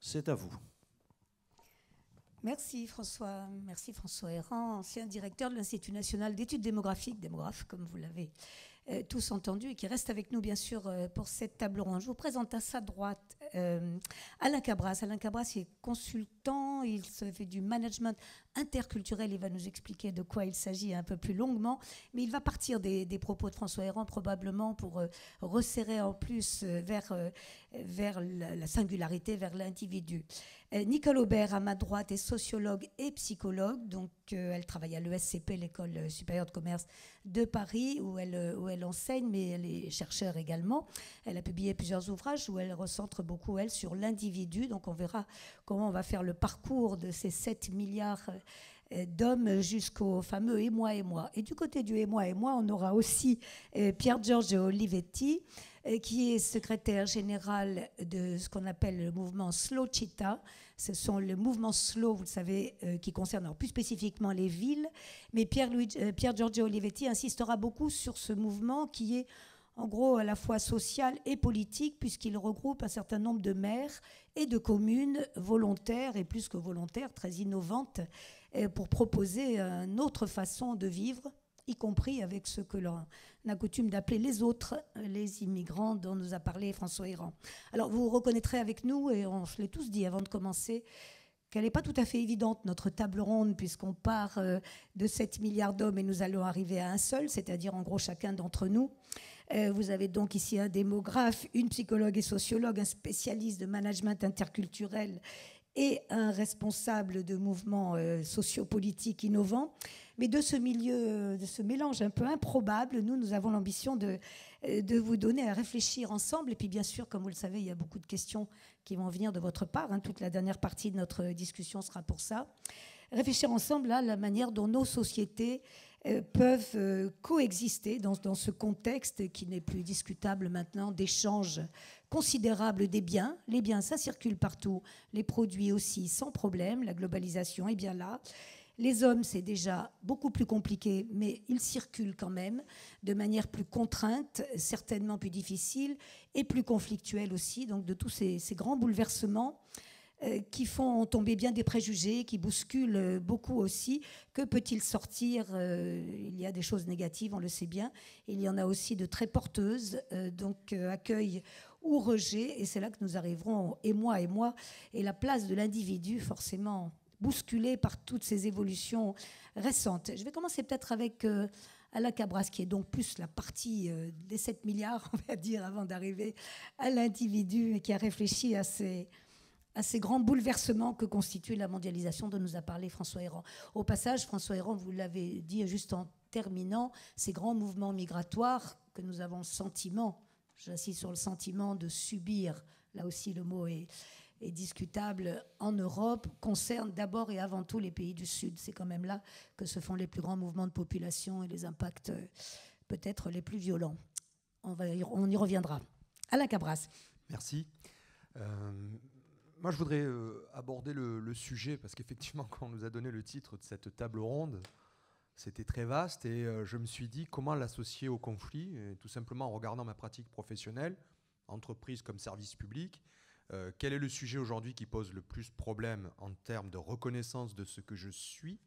C'est à vous. Merci François Héran, ancien directeur de l'Institut national d'études démographiques, démographe comme vous l'avez tous entendu, et qui reste avec nous bien sûr pour cette table ronde. Je vous présente à sa droite Alain Cabras. Alain Cabras est consultant, il se fait du management interculturel, il va nous expliquer de quoi il s'agit un peu plus longuement, mais il va partir des propos de François Héran probablement pour resserrer en plus vers la singularité, vers l'individu. Nicole Aubert, à ma droite, est sociologue et psychologue. Donc, elle travaille à l'ESCP, l'École supérieure de commerce de Paris, où elle enseigne, mais elle est chercheure également. Elle a publié plusieurs ouvrages où elle recentre beaucoup, elle, sur l'individu. Donc, on verra comment on va faire le parcours de ces 7 milliards d'hommes jusqu'au fameux « et moi ». Et du côté du « et moi », on aura aussi Pier Giorgio Olivetti, qui est secrétaire général de ce qu'on appelle le mouvement Slow Città. Ce sont le mouvement slow, vous le savez, qui concerne alors plus spécifiquement les villes. Mais Pier Giorgio Olivetti insistera beaucoup sur ce mouvement qui est en gros à la fois social et politique, puisqu'il regroupe un certain nombre de maires et de communes volontaires, et plus que volontaires, très innovantes, pour proposer une autre façon de vivre, y compris avec ce que l'on a coutume d'appeler les autres, les immigrants dont nous a parlé François Héran. Alors vous reconnaîtrez avec nous, et on se l'est tous dit avant de commencer, qu'elle n'est pas tout à fait évidente, notre table ronde, puisqu'on part de 7 milliards d'hommes et nous allons arriver à un seul, c'est-à-dire en gros chacun d'entre nous. Vous avez donc ici un démographe, une psychologue et sociologue, un spécialiste de management interculturel et un responsable de mouvements sociopolitiques innovants. Mais de ce milieu, de ce mélange un peu improbable, nous avons l'ambition de vous donner à réfléchir ensemble. Et puis bien sûr, comme vous le savez, il y a beaucoup de questions qui vont venir de votre part. Toute la dernière partie de notre discussion sera pour ça. Réfléchir ensemble à la manière dont nos sociétés peuvent coexister dans ce contexte qui n'est plus discutable maintenant d'échanges considérables des biens. Les biens, ça circule partout. Les produits aussi, sans problème. La globalisation est bien là. Les hommes, c'est déjà beaucoup plus compliqué, mais ils circulent quand même de manière plus contrainte, certainement plus difficile et plus conflictuelle aussi. Donc de tous ces grands bouleversements qui font tomber bien des préjugés, qui bousculent beaucoup aussi. Que peut-il sortir Il y a des choses négatives, on le sait bien. Il y en a aussi de très porteuses, donc accueil ou rejet. Et c'est là que nous arriverons, et moi, et la place de l'individu, forcément bousculée par toutes ces évolutions récentes. Je vais commencer peut-être avec Alain Cabras, qui est donc plus la partie des 7 milliards, on va dire, avant d'arriver à l'individu, et qui a réfléchi à ces grands bouleversements que constitue la mondialisation dont nous a parlé François Héran. Au passage, François Héran, vous l'avez dit juste en terminant, ces grands mouvements migratoires que nous avons le sentiment, j'insiste sur le sentiment de subir, là aussi le mot est discutable, en Europe, concernent d'abord et avant tout les pays du Sud. C'est quand même là que se font les plus grands mouvements de population et les impacts peut-être les plus violents. On y reviendra. Alain Cabras. Merci. Moi, je voudrais aborder le sujet, parce qu'effectivement, quand on nous a donné le titre de cette table ronde, c'était très vaste, et je me suis dit comment l'associer au conflit, et tout simplement en regardant ma pratique professionnelle, entreprise comme service public. Quel est le sujet aujourd'hui qui pose le plus problème en termes de reconnaissance de ce que je suis,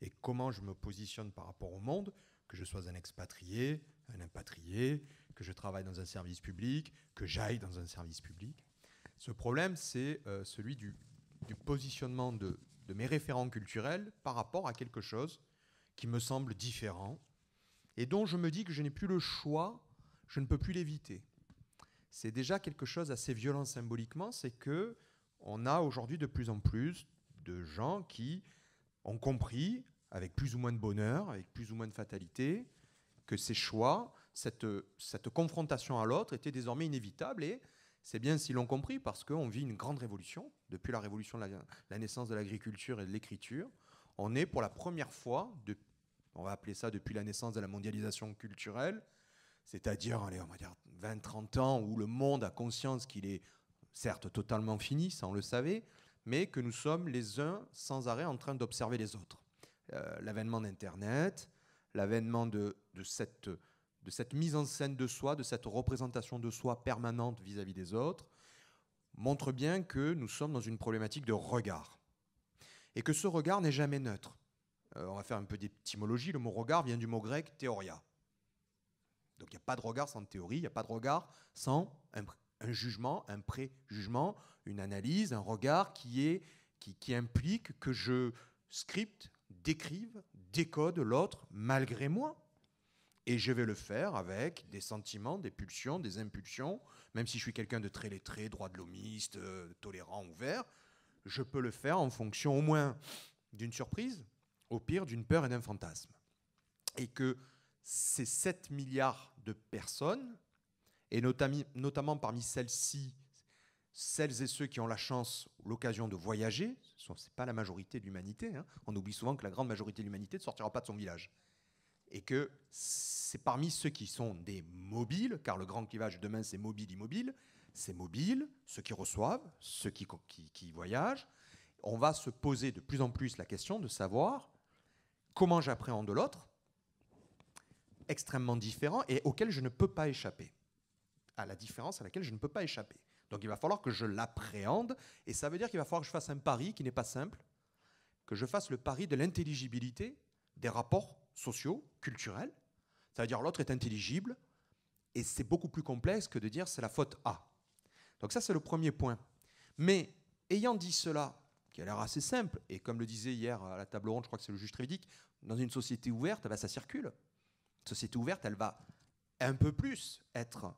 et comment je me positionne par rapport au monde, que je sois un expatrié, un impatrié, que je travaille dans un service public, que j'aille dans un service public. Ce problème, c'est celui du positionnement de mes référents culturels par rapport à quelque chose qui me semble différent et dont je me dis que je n'ai plus le choix, je ne peux plus l'éviter. C'est déjà quelque chose d'assez violent symboliquement, c'est qu'on a aujourd'hui de plus en plus de gens qui ont compris, avec plus ou moins de bonheur, avec plus ou moins de fatalité, que ces choix, cette confrontation à l'autre était désormais inévitable. Et c'est bien s'ils l'ont compris, parce qu'on vit une grande révolution. Depuis la révolution de la naissance de l'agriculture et de l'écriture, on est pour la première fois, on va appeler ça depuis la naissance de la mondialisation culturelle, c'est-à-dire, on va dire 20-30 ans, où le monde a conscience qu'il est certes totalement fini, ça on le savait, mais que nous sommes les uns sans arrêt en train d'observer les autres. L'avènement d'Internet, l'avènement de cette mise en scène de soi, de cette représentation de soi permanente vis-à-vis des autres, montre bien que nous sommes dans une problématique de regard. Et que ce regard n'est jamais neutre. On va faire un peu d'étymologie. Le mot regard vient du mot grec théoria. Donc il n'y a pas de regard sans théorie, il n'y a pas de regard sans un jugement, un pré-jugement, une analyse, un regard qui implique que je scripte, décrive, décode l'autre malgré moi. Et je vais le faire avec des sentiments, des pulsions, des impulsions. Même si je suis quelqu'un de très lettré, droit de l'homiste, tolérant, ouvert, je peux le faire en fonction au moins d'une surprise, au pire d'une peur et d'un fantasme. Et que ces 7 milliards de personnes, et notamment parmi celles-ci, celles et ceux qui ont la chance, l'occasion de voyager, ce n'est pas la majorité de l'humanité, hein. On oublie souvent que la grande majorité de l'humanité ne sortira pas de son village. Et que c'est parmi ceux qui sont des mobiles, car le grand clivage de demain c'est mobile-immobile, c'est mobile, ceux qui reçoivent, ceux qui voyagent. On va se poser de plus en plus la question de savoir comment j'appréhende l'autre, extrêmement différent et auquel je ne peux pas échapper, à la différence à laquelle je ne peux pas échapper. Donc il va falloir que je l'appréhende, et ça veut dire qu'il va falloir que je fasse un pari qui n'est pas simple, que je fasse le pari de l'intelligibilité des rapports sociaux, culturels. Ça veut dire l'autre est intelligible, et c'est beaucoup plus complexe que de dire c'est la faute A. Donc ça c'est le premier point. Mais ayant dit cela, qui a l'air assez simple, et comme le disait hier à la table ronde, je crois que c'est le juge Trévidic, dans une société ouverte, ça circule. Une société ouverte, elle va un peu plus être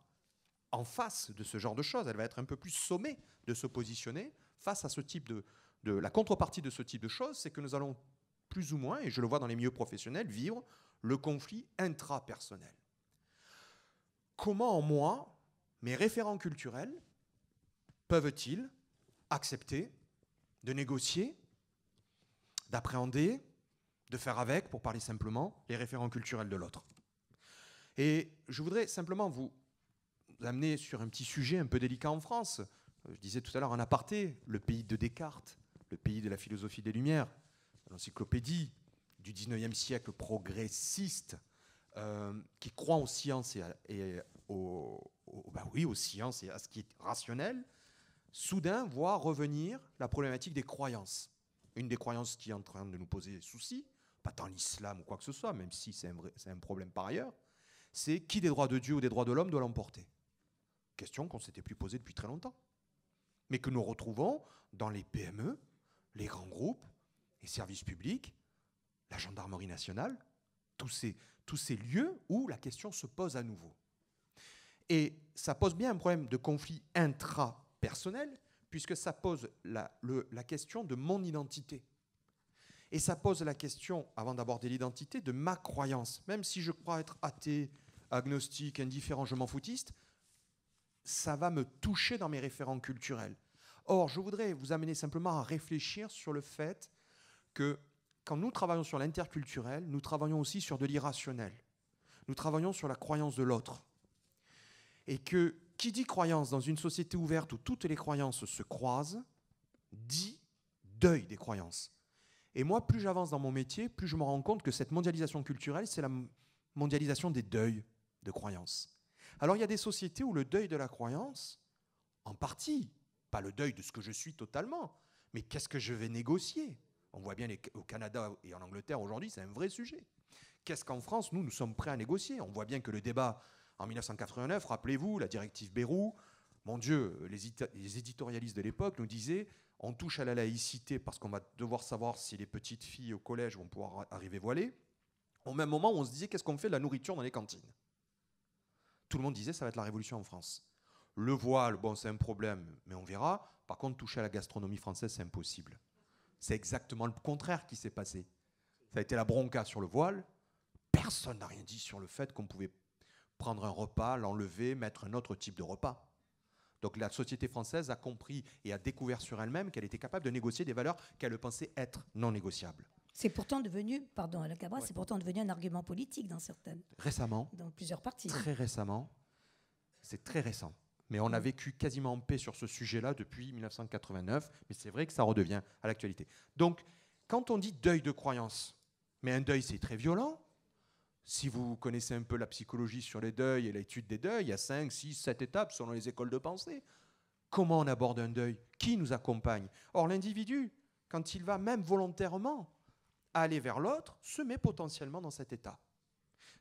en face de ce genre de choses, elle va être un peu plus sommée de se positionner face à ce type de la contrepartie de ce type de choses, c'est que nous allons plus ou moins, et je le vois dans les milieux professionnels, vivre le conflit intrapersonnel. Comment, moi, mes référents culturels peuvent-ils accepter de négocier, d'appréhender, de faire avec, pour parler simplement, les référents culturels de l'autre? Et je voudrais simplement vous amener sur un petit sujet un peu délicat en France. Je disais tout à l'heure en aparté, le pays de Descartes, le pays de la philosophie des Lumières, l'encyclopédie du 19e siècle progressiste, qui croit aux sciences aux sciences et à ce qui est rationnel, soudain voit revenir la problématique des croyances. Une des croyances qui est en train de nous poser souci, pas tant l'islam ou quoi que ce soit, même si c'est un problème par ailleurs, c'est qui des droits de Dieu ou des droits de l'homme doit l'emporter. Question qu'on ne s'était plus posée depuis très longtemps, mais que nous retrouvons dans les PME, les grands groupes, les services publics, la gendarmerie nationale, tous ces lieux où la question se pose à nouveau. Et ça pose bien un problème de conflit intrapersonnel, puisque ça pose la question de mon identité. Et ça pose la question, avant d'aborder l'identité, de ma croyance. Même si je crois être athée, agnostique, indifférent, je m'en foutiste, ça va me toucher dans mes référents culturels. Or, je voudrais vous amener simplement à réfléchir sur le fait que quand nous travaillons sur l'interculturel, nous travaillons aussi sur de l'irrationnel. Nous travaillons sur la croyance de l'autre. Et que qui dit croyance dans une société ouverte où toutes les croyances se croisent, dit deuil des croyances. Et moi, plus j'avance dans mon métier, plus je me rends compte que cette mondialisation culturelle, c'est la mondialisation des deuils de croyances. Alors il y a des sociétés où le deuil de la croyance, en partie, pas le deuil de ce que je suis totalement, mais qu'est-ce que je vais négocier? On voit bien au Canada et en Angleterre aujourd'hui, c'est un vrai sujet. Qu'est-ce qu'en France, nous sommes prêts à négocier? On voit bien que le débat en 1989, rappelez-vous, la directive Bayrou, mon Dieu, les éditorialistes de l'époque nous disaient on touche à la laïcité parce qu'on va devoir savoir si les petites filles au collège vont pouvoir arriver voilées. Au même moment, on se disait qu'est-ce qu'on fait de la nourriture dans les cantines? Tout le monde disait ça va être la révolution en France. Le voile, bon, c'est un problème, mais on verra. Par contre, toucher à la gastronomie française, c'est impossible. C'est exactement le contraire qui s'est passé. Ça a été la bronca sur le voile. Personne n'a rien dit sur le fait qu'on pouvait prendre un repas, l'enlever, mettre un autre type de repas. Donc la société française a compris et a découvert sur elle-même qu'elle était capable de négocier des valeurs qu'elle pensait être non négociables. C'est pourtant devenu, pardon Alain Cabra, ouais. C'est pourtant devenu un argument politique dans certaines. Récemment. Dans plusieurs parties. Très récemment. C'est très récent. Mais on a vécu quasiment en paix sur ce sujet-là depuis 1989. Mais c'est vrai que ça redevient à l'actualité. Donc, quand on dit deuil de croyance, mais un deuil, c'est très violent. Si vous connaissez un peu la psychologie sur les deuils et l'étude des deuils, il y a 5, 6, 7 étapes selon les écoles de pensée. Comment on aborde un deuil? Qui nous accompagne? Or, l'individu, quand il va même volontairement aller vers l'autre, se met potentiellement dans cet état.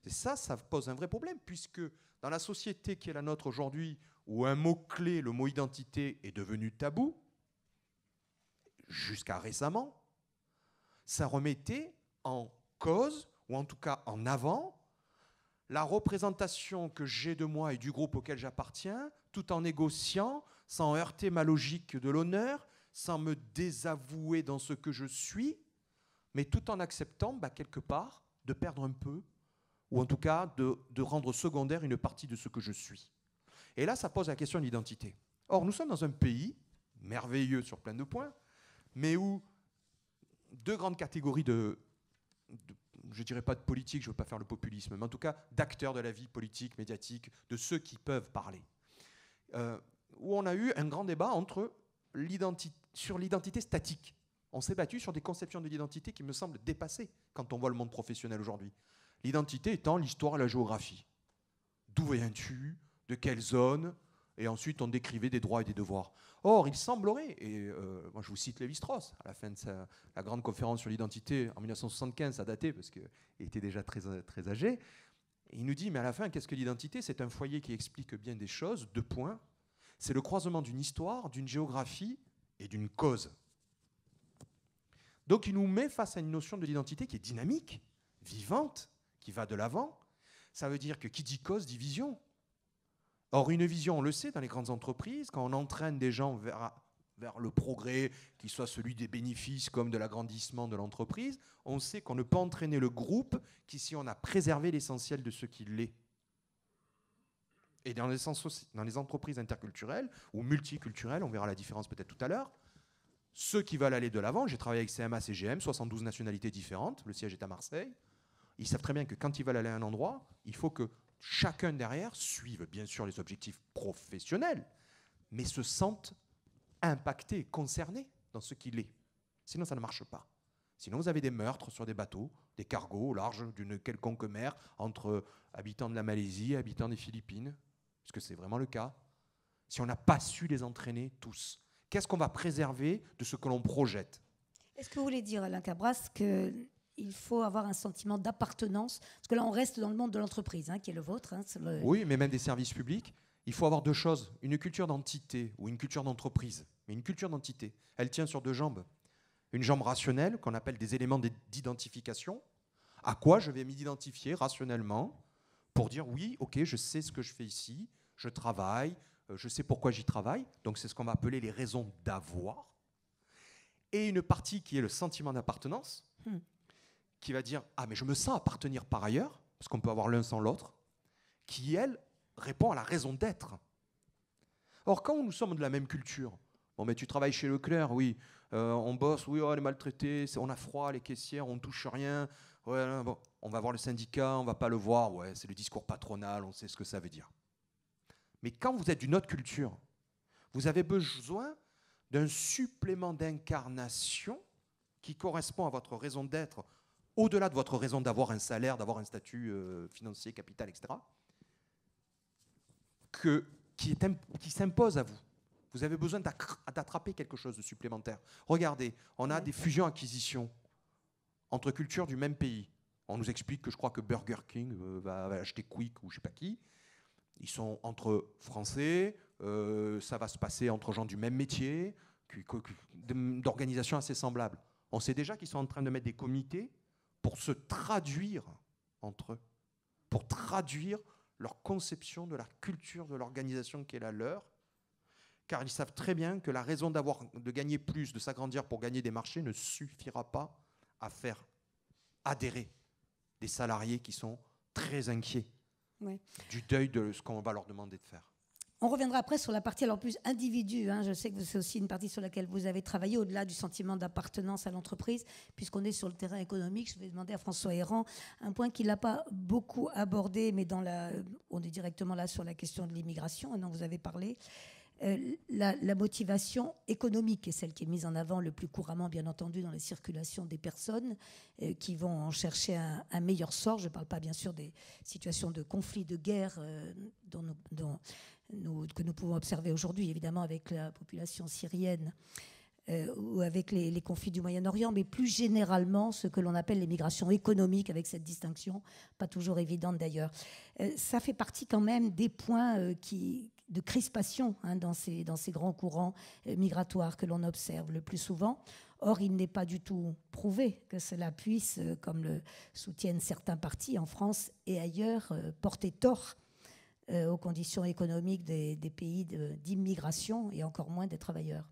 Et ça pose un vrai problème, puisque dans la société qui est la nôtre aujourd'hui, où un mot-clé, le mot identité, est devenu tabou, jusqu'à récemment, ça remettait en cause, ou en tout cas en avant, la représentation que j'ai de moi et du groupe auquel j'appartiens, tout en négociant, sans heurter ma logique de l'honneur, sans me désavouer dans ce que je suis, mais tout en acceptant, quelque part, de perdre un peu, ou en tout cas de rendre secondaire une partie de ce que je suis. Et là, ça pose la question de l'identité. Or, nous sommes dans un pays merveilleux sur plein de points, mais où deux grandes catégories je ne dirais pas de politique, je ne veux pas faire le populisme, mais en tout cas d'acteurs de la vie politique, médiatique, de ceux qui peuvent parler, où on a eu un grand débat sur l'identité statique. On s'est battu sur des conceptions de l'identité qui me semblent dépassées quand on voit le monde professionnel aujourd'hui. L'identité étant l'histoire et la géographie. D'où viens-tu? De quelle zone? Et ensuite, on décrivait des droits et des devoirs. Or, il semblerait, et moi je vous cite Lévi-Strauss, à la fin de la grande conférence sur l'identité en 1975, ça datait parce qu'il était déjà très, très âgé, et il nous dit, mais à la fin, qu'est-ce que l'identité? C'est un foyer qui explique bien des choses, 2 points. C'est le croisement d'une histoire, d'une géographie et d'une cause. Donc il nous met face à une notion de l'identité qui est dynamique, vivante, qui va de l'avant. Ça veut dire que qui dit cause dit vision. Or, une vision, on le sait, dans les grandes entreprises, quand on entraîne des gens vers le progrès, qu'il soit celui des bénéfices comme de l'agrandissement de l'entreprise, on sait qu'on ne peut entraîner le groupe qu'ici on a préservé l'essentiel de ce qu'il est. Et dans les entreprises interculturelles ou multiculturelles, on verra la différence peut-être tout à l'heure, ceux qui veulent aller de l'avant, j'ai travaillé avec CMA, CGM, 72 nationalités différentes, le siège est à Marseille, ils savent très bien que quand ils veulent aller à un endroit, il faut que chacun derrière suive bien sûr les objectifs professionnels, mais se sente impacté, concerné dans ce qu'il est. Sinon, ça ne marche pas. Sinon, vous avez des meurtres sur des bateaux, des cargos au large d'une quelconque mer entre habitants de la Malaisie et habitants des Philippines, puisque c'est vraiment le cas. Si on n'a pas su les entraîner tous, qu'est-ce qu'on va préserver de ce que l'on projette? Est-ce que vous voulez dire, Alain Cabras, qu'il faut avoir un sentiment d'appartenance? Parce que là, on reste dans le monde de l'entreprise, qui est le vôtre. Oui, mais même des services publics. Il faut avoir 2 choses. Une culture d'entité ou une culture d'entreprise. Mais une culture d'entité, elle tient sur 2 jambes. Une jambe rationnelle, qu'on appelle des éléments d'identification. À quoi je vais m'identifier rationnellement pour dire oui, ok, je sais ce que je fais ici, je travaille, je sais pourquoi j'y travaille. Donc c'est ce qu'on va appeler les raisons d'avoir. Et une partie qui est le sentiment d'appartenance, qui va dire « Ah, mais je me sens appartenir par ailleurs », parce qu'on peut avoir l'un sans l'autre, qui, elle, répond à la raison d'être. Or, quand nous sommes de la même culture, bon, mais tu travailles chez Leclerc, oui, on bosse, oui, on est maltraité, on a froid, les caissières, on ne touche rien, ouais, bon, on va voir le syndicat, on ne va pas le voir, ouais, c'est le discours patronal, on sait ce que ça veut dire. Mais quand vous êtes d'une autre culture, vous avez besoin d'un supplément d'incarnation qui correspond à votre raison d'être, au-delà de votre raison d'avoir un salaire, d'avoir un statut financier, capital, etc., qui s'impose à vous. Vous avez besoin d'attraper quelque chose de supplémentaire. Regardez, on a des fusions-acquisitions entre cultures du même pays. On nous explique que je crois que Burger King va acheter Quick ou je ne sais pas qui. Ils sont entre Français, ça va se passer entre gens du même métier, d'organisations assez semblables. On sait déjà qu'ils sont en train de mettre des comités pour se traduire entre eux, pour traduire leur conception de la culture de l'organisation qui est la leur, car ils savent très bien que la raison de gagner plus, de s'agrandir pour gagner des marchés ne suffira pas à faire adhérer des salariés qui sont très inquiets du deuil de ce qu'on va leur demander de faire. On reviendra après sur la partie alors plus individu. Je sais que c'est aussi une partie sur laquelle vous avez travaillé, au-delà du sentiment d'appartenance à l'entreprise. Puisqu'on est sur le terrain économique, je vais demander à François Héran un point qu'il n'a pas beaucoup abordé, mais on est directement là sur la question de l'immigration, dont vous avez parlé. La motivation économique est celle qui est mise en avant le plus couramment, bien entendu, dans les circulations des personnes qui vont en chercher un meilleur sort. Je ne parle pas, bien sûr, des situations de conflit, de guerre dont que nous pouvons observer aujourd'hui, évidemment, avec la population syrienne ou avec les conflits du Moyen-Orient, mais plus généralement ce que l'on appelle les migrations économiques, avec cette distinction, pas toujours évidente d'ailleurs. Ça fait partie quand même des points de crispation dans ces grands courants migratoires que l'on observe le plus souvent. Or, il n'est pas du tout prouvé que cela puisse, comme le soutiennent certains partis en France et ailleurs, porter tort aux conditions économiques des pays d'immigration et encore moins des travailleurs.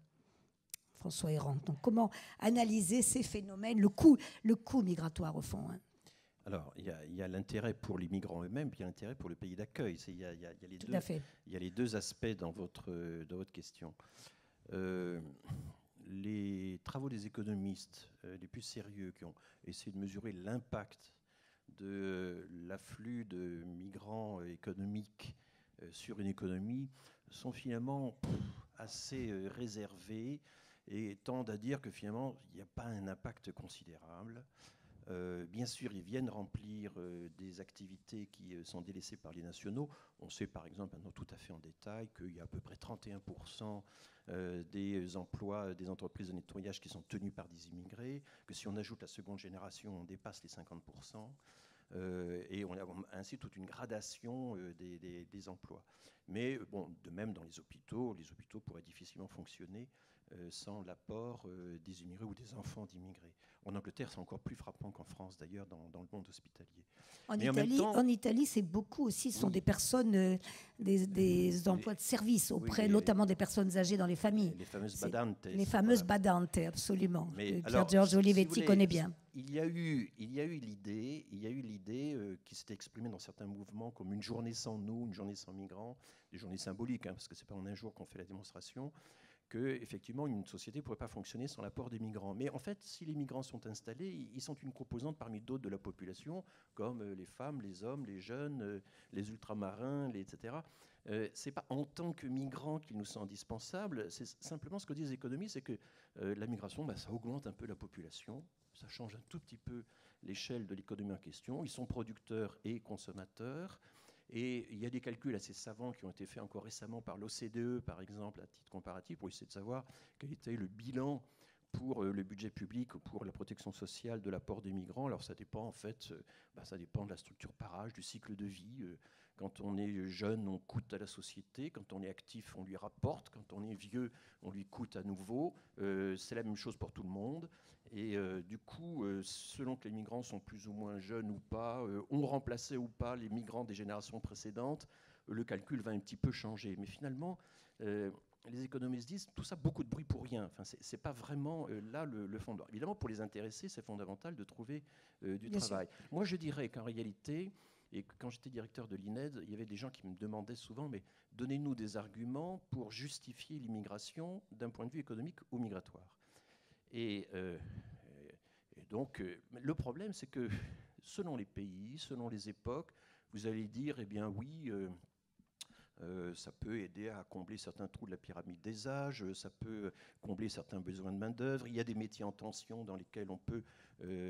François Héran. Donc, comment analyser ces phénomènes, le coût migratoire au fond Alors, il y a l'intérêt pour les migrants eux-mêmes, puis il y a l'intérêt pour le pays d'accueil. Il y a les deux aspects dans votre question. Les travaux des économistes les plus sérieux qui ont essayé de mesurer l'impact de l'afflux de migrants économiques sur une économie sont finalement assez réservés et tendent à dire que finalement il n'y a pas un impact considérable. Bien sûr, ils viennent remplir des activités qui sont délaissées par les nationaux. On sait par exemple, maintenant tout à fait en détail, qu'il y a à peu près 31% des emplois des entreprises de nettoyage qui sont tenus par des immigrés, que si on ajoute la seconde génération, on dépasse les 50%. Et on a ainsi toute une gradation des emplois. Mais bon, de même dans les hôpitaux pourraient difficilement fonctionner sans l'apport des immigrés ou des enfants d'immigrés. En Angleterre, c'est encore plus frappant qu'en France, d'ailleurs, dans le monde hospitalier. En Italie, c'est beaucoup aussi, ce sont des personnes, des emplois de service auprès notamment des personnes âgées dans les familles. Les fameuses badantes. Les fameuses badantes, absolument. Pierre-Georges Olivetti connaît bien. Il y a eu l'idée qui s'était exprimée dans certains mouvements comme une journée sans nous, une journée sans migrants, des journées symboliques, parce que c'est pas en un jour qu'on fait la démonstration, que effectivement une société ne pourrait pas fonctionner sans l'apport des migrants. Mais en fait, si les migrants sont installés, ils sont une composante parmi d'autres de la population, comme les femmes, les hommes, les jeunes, les ultramarins, etc. C'est pas en tant que migrants qu'ils nous sont indispensables. C'est simplement ce que disent les économistes, c'est que la migration, ça augmente un peu la population, ça change un tout petit peu l'échelle de l'économie en question. Ils sont producteurs et consommateurs. Et il y a des calculs assez savants qui ont été faits encore récemment par l'OCDE, par exemple, à titre comparatif, pour essayer de savoir quel était le bilan pour le budget public ou pour la protection sociale de l'apport des migrants. Alors ça dépend en fait, ça dépend de la structure par âge, du cycle de vie. Quand on est jeune, on coûte à la société. Quand on est actif, on lui rapporte. Quand on est vieux, on lui coûte à nouveau. C'est la même chose pour tout le monde. Et du coup, selon que les migrants sont plus ou moins jeunes ou pas, ont remplacé ou pas les migrants des générations précédentes, le calcul va un petit peu changer. Mais finalement, les économistes disent tout ça, beaucoup de bruit pour rien. Enfin, c'est pas vraiment là le fondement. Évidemment, pour les intéressés, c'est fondamental de trouver du travail. Moi, je dirais qu'en réalité, et quand j'étais directeur de l'INED, il y avait des gens qui me demandaient souvent, mais donnez-nous des arguments pour justifier l'immigration d'un point de vue économique ou migratoire. Et donc, le problème, c'est que selon les pays, selon les époques, vous allez dire, eh bien oui, ça peut aider à combler certains trous de la pyramide des âges, ça peut combler certains besoins de main-d'œuvre. Il y a des métiers en tension dans lesquels on peut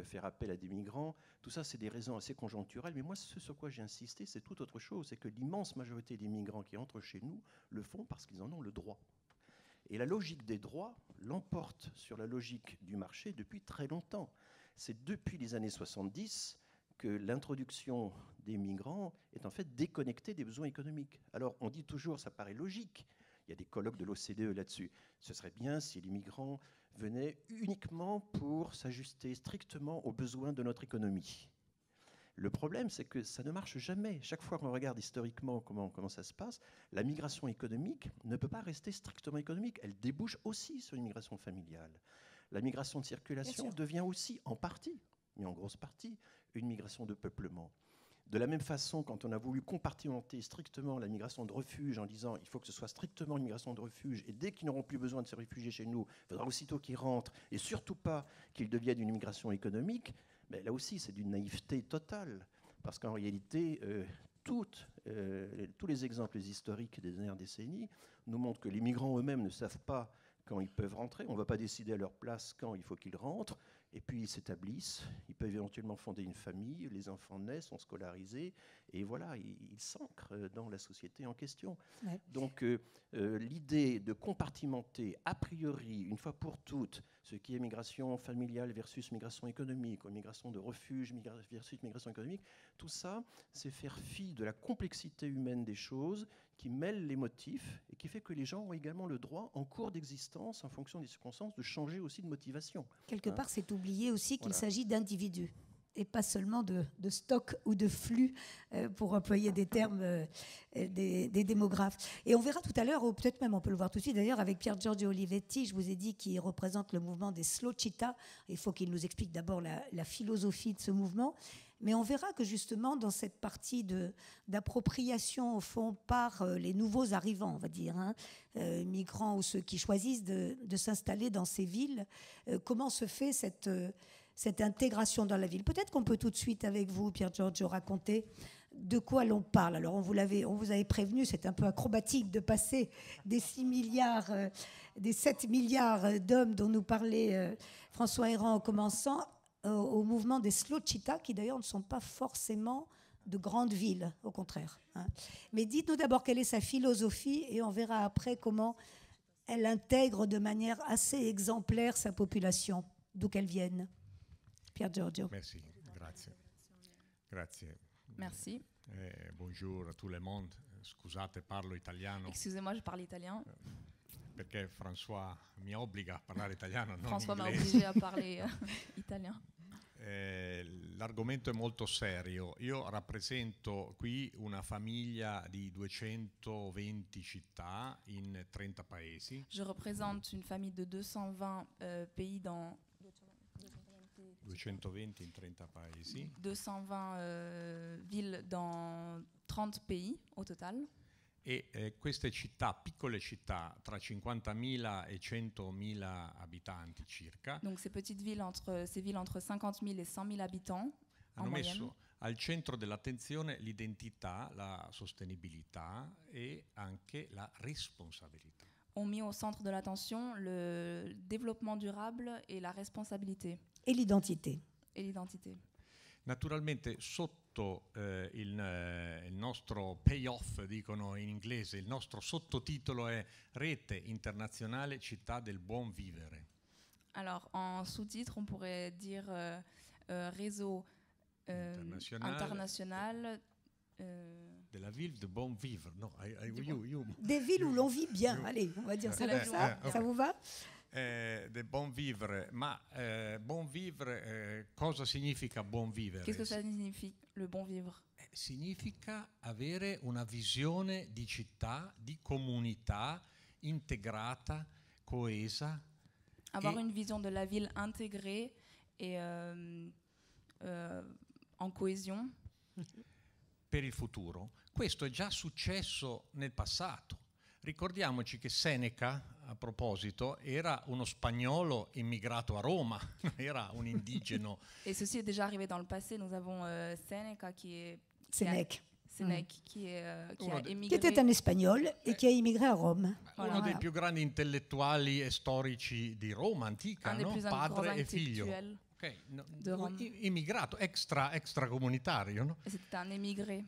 faire appel à des migrants. Tout ça, c'est des raisons assez conjoncturelles. Mais moi, ce sur quoi j'ai insisté, c'est tout autre chose. C'est que l'immense majorité des migrants qui entrent chez nous le font parce qu'ils en ont le droit. Et la logique des droits l'emporte sur la logique du marché depuis très longtemps. C'est depuis les années 70 que l'introduction des migrants est en fait déconnectée des besoins économiques. Alors on dit toujours, ça paraît logique, il y a des colloques de l'OCDE là-dessus, ce serait bien si les migrants venaient uniquement pour s'ajuster strictement aux besoins de notre économie. Le problème, c'est que ça ne marche jamais. Chaque fois qu'on regarde historiquement comment ça se passe, la migration économique ne peut pas rester strictement économique. Elle débouche aussi sur une migration familiale. La migration de circulation devient aussi, en partie, mais en grosse partie, une migration de peuplement. De la même façon, quand on a voulu compartimenter strictement la migration de refuge en disant il faut que ce soit strictement une migration de refuge, et dès qu'ils n'auront plus besoin de se réfugier chez nous, il faudra aussitôt qu'ils rentrent, et surtout pas qu'ils deviennent une migration économique, mais là aussi, c'est d'une naïveté totale, parce qu'en réalité, tous les exemples historiques des dernières décennies nous montrent que les migrants eux-mêmes ne savent pas quand ils peuvent rentrer. On ne va pas décider à leur place quand il faut qu'ils rentrent. Et puis ils s'établissent, ils peuvent éventuellement fonder une famille, les enfants naissent, sont scolarisés, et voilà, ils s'ancrent dans la société en question. Ouais. Donc l'idée de compartimenter a priori, une fois pour toutes, ce qui est migration familiale versus migration économique, ou migration de refuge versus migration économique, tout ça, c'est faire fi de la complexité humaine des choses, qui mêle les motifs et qui fait que les gens ont également le droit, en cours d'existence, en fonction des circonstances, de changer aussi de motivation. Quelque part, c'est oublier aussi qu'il s'agit d'individus et pas seulement de stock ou de flux, pour employer des termes des démographes. Et on verra tout à l'heure, ou peut-être même on peut le voir tout de suite d'ailleurs, avec Pier Giorgio Olivetti, je vous ai dit qu'il représente le mouvement des slow cheetahs. Il faut qu'il nous explique d'abord la philosophie de ce mouvement. Mais on verra que justement, dans cette partie d'appropriation, au fond, par les nouveaux arrivants, on va dire, migrants ou ceux qui choisissent de s'installer dans ces villes, comment se fait cette intégration dans la ville. Peut-être qu'on peut tout de suite, avec vous, Pier Giorgio, raconter de quoi l'on parle. Alors, on vous avait prévenu, c'est un peu acrobatique de passer des 6 milliards, des 7 milliards d'hommes dont nous parlait François Héran en commençant, au mouvement des slow cheetahs, qui d'ailleurs ne sont pas forcément de grandes villes, au contraire. Mais dites-nous d'abord quelle est sa philosophie et on verra après comment elle intègre de manière assez exemplaire sa population, d'où qu'elle vienne. Pier Giorgio. Merci, grazie. Grazie. Merci. Bonjour à tout le monde. Scusate, parlo italiano. Excusez-moi, je parle italien. Perché François mi obbliga a parlare italiano, non François m'a inglese. obligé a parler italien. L'argomento è molto serio. Io rappresento qui una famiglia di 220 città in 30 paesi. Je représente une famille de 220 pays dans 220 in 30 paesi. 220 villes dans 30 pays au total. E queste città, piccole città, tra 50.000 e 100.000 abitanti circa, donc ces villes entre 50 000 et 100 000 habitants hanno en messo moyenne, al centro dell'attenzione l'identità, la sostenibilità e anche la responsabilità. ont mis au centre de l'attention le développement durable et la responsabilité. Et l'identité. Et l'identité. Naturalmente sotto il nostro payoff, dicono in inglese, il nostro sottotitolo è Rete internazionale città del buon vivere. Alors en sous-titre, on pourrait dire réseau international della ville de bon vivre. No, des villes où l'on vit bien, allez, on va dire ça comme ça, ça vous va? Del buon vivere, ma buon vivre, cosa significa buon vivere? Qu'est-ce que ça signifie, le bon vivre? Significa avere una visione di città, di comunità integrata, coesa. Avoir une vision de la ville intégrée et en cohésion. Per il futuro. Questo è già successo nel passato. Ricordiamoci che Seneca, a proposito, era uno spagnolo immigrato a Roma, era un indigeno. Et ceci est déjà arrivé dans le passé. Nous avons Seneca qui est qui était un espagnol et qui a immigré à Rome. Uno dei più grandi intellettuali e storici di Roma antica, no? Padre e figlio. Okay. Immigrato, extracomunitario. No? C'était un émigré.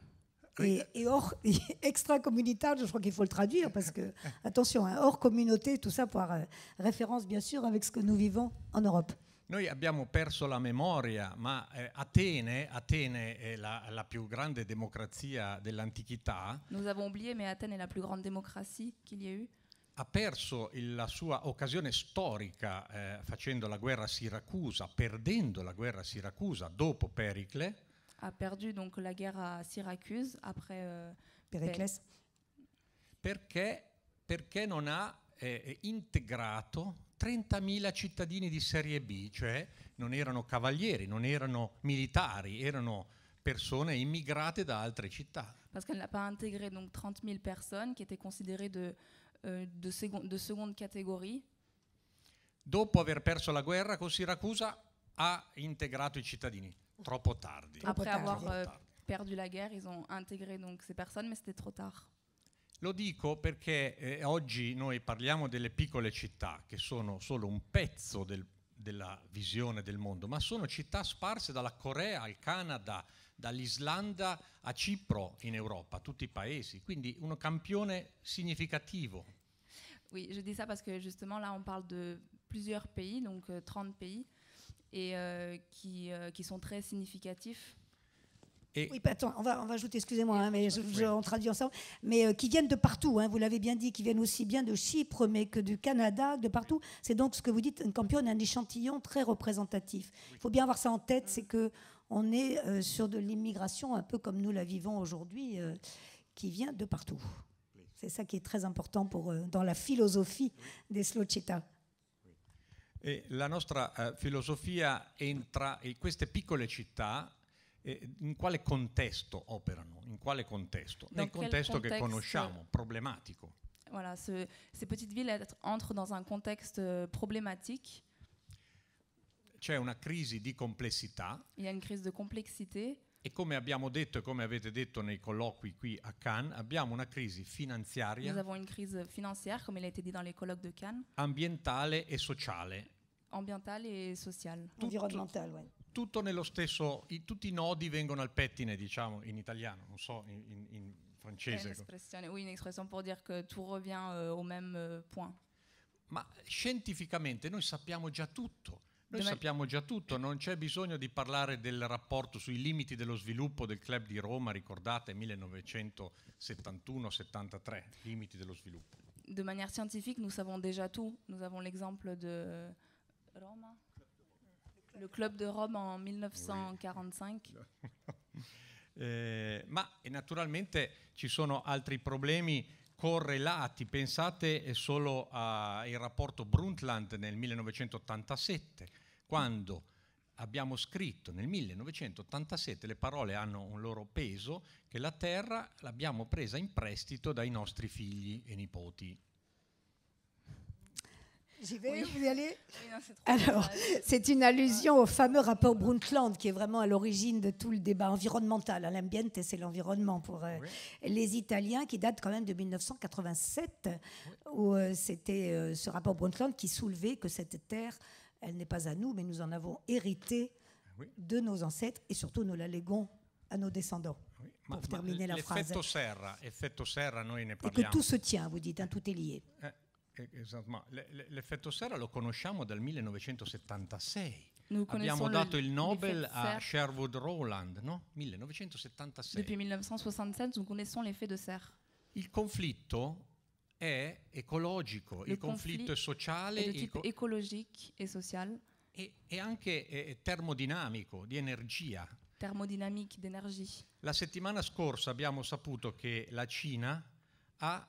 Et hors extra-communautaire, je crois qu'il faut le traduire parce que, attention, hors communauté, tout ça pour avoir référence bien sûr avec ce que nous vivons en Europe. Noi abbiamo perso la memoria, ma Atene è la più grande democrazia dell'antichità. Nous avons oublié, mais Athènes est la plus grande démocratie qu'il y a eu. Ha perso la sua occasione storica facendo la guerra a Siracusa, perdendo la guerra a Siracusa dopo Pericle. A perdu donc la guerre à Syracuse après Périclès. Perché non ha integrato 30.000 cittadini di serie B, cioè non erano cavalieri, non erano militari, erano persone immigrate da altre città. Parce qu'elle n'a pas intégré donc 30 000 personnes qui étaient considérées de seconde catégorie. Dopo aver perso la guerra con Siracusa ha integrato i cittadini. Troppo tardi. Après avoir perdu la guerre, ils ont intégré donc ces personnes, mais c'était trop tard. Lo dico perché oggi noi parliamo delle piccole città, che sono solo un pezzo della visione del mondo, ma sono città sparse dalla Corea al Canada, dall'Islanda a Cipro in Europa, tutti i paesi, quindi un campione significativo. Oui, je dis ça parce que justement là on parle de plusieurs pays, donc 30 pays, et qui sont très significatifs. Et Oui, attends, on va ajouter, excusez-moi, hein, mais on traduit ensemble, mais qui viennent de partout, hein, vous l'avez bien dit, qui viennent aussi bien de Chypre, mais que du Canada, de partout. C'est donc ce que vous dites, un campione, un échantillon très représentatif. Il faut bien avoir ça en tête, c'est qu'on est sur de l'immigration, un peu comme nous la vivons aujourd'hui, qui vient de partout. C'est ça qui est très important dans la philosophie des slow città. E la nostra filosofia entra in queste piccole città. In quale contesto operano? In quale contesto? Nel contesto che conosciamo, problematico. Voilà, ces petites villes entrent dans un contexte problématique. C'è una crisi di complessità. Il y a une crise de complexité. E come abbiamo detto e come avete detto nei colloqui qui a Cannes, abbiamo una crisi finanziaria. Nous avons une crise financière, comme il a été dit dans les colloques de Cannes. Ambientale e sociale. Ambientale et sociale. Environnementale, oui. Tutto nello stesso, tutti i nodi vengono al pettine, diciamo, in italiano, non so, in francese. Oui, une expression pour dire que tout revient au même point. Ma scientificamente noi sappiamo già tutto. Sappiamo già tutto, non c'è bisogno di parlare del rapporto sui limiti dello sviluppo del Club di Roma, ricordate, 1971-73, limiti dello sviluppo. De manière scientifique, nous savons déjà tout. Nous avons l'exemple de Roma. Le Club de Rome en 1945. Ma naturalmente ci sono altri problemi correlati. Pensate solo al rapporto Brundtland nel 1987, quando abbiamo scritto nel 1987, le parole hanno un loro peso, che la Terra l'abbiamo presa in prestito dai nostri figli e nipoti. J'y vais, vous y allez? Oui, non, c'est trop Alors, dommage. c'est une allusion au fameux rapport Brundtland qui est vraiment à l'origine de tout le débat environnemental. L'ambiente, c'est l'environnement pour les Italiens, qui date quand même de 1987, où c'était ce rapport Brundtland qui soulevait que cette terre, elle n'est pas à nous, mais nous en avons hérité de nos ancêtres et surtout nous la léguons à nos descendants. Oui, Pour terminer la phrase. Effetto serra, noi ne Et que parliamo. tout se tient, vous dites, hein, tout est lié. Esatto, l'effetto serra lo conosciamo dal 1976. Nous Abbiamo connaissons dato il Nobel l'effet de a serre. Sherwood Rowland, no? 1976. Depuis 1967, nous connaissons l'effet de serre. Il conflitto è ecologico, il conflitto è sociale Est de type écologique et social, e anche termodinamico, di energia. thermodynamique, d'énergie. La settimana scorsa abbiamo saputo che la Cina ha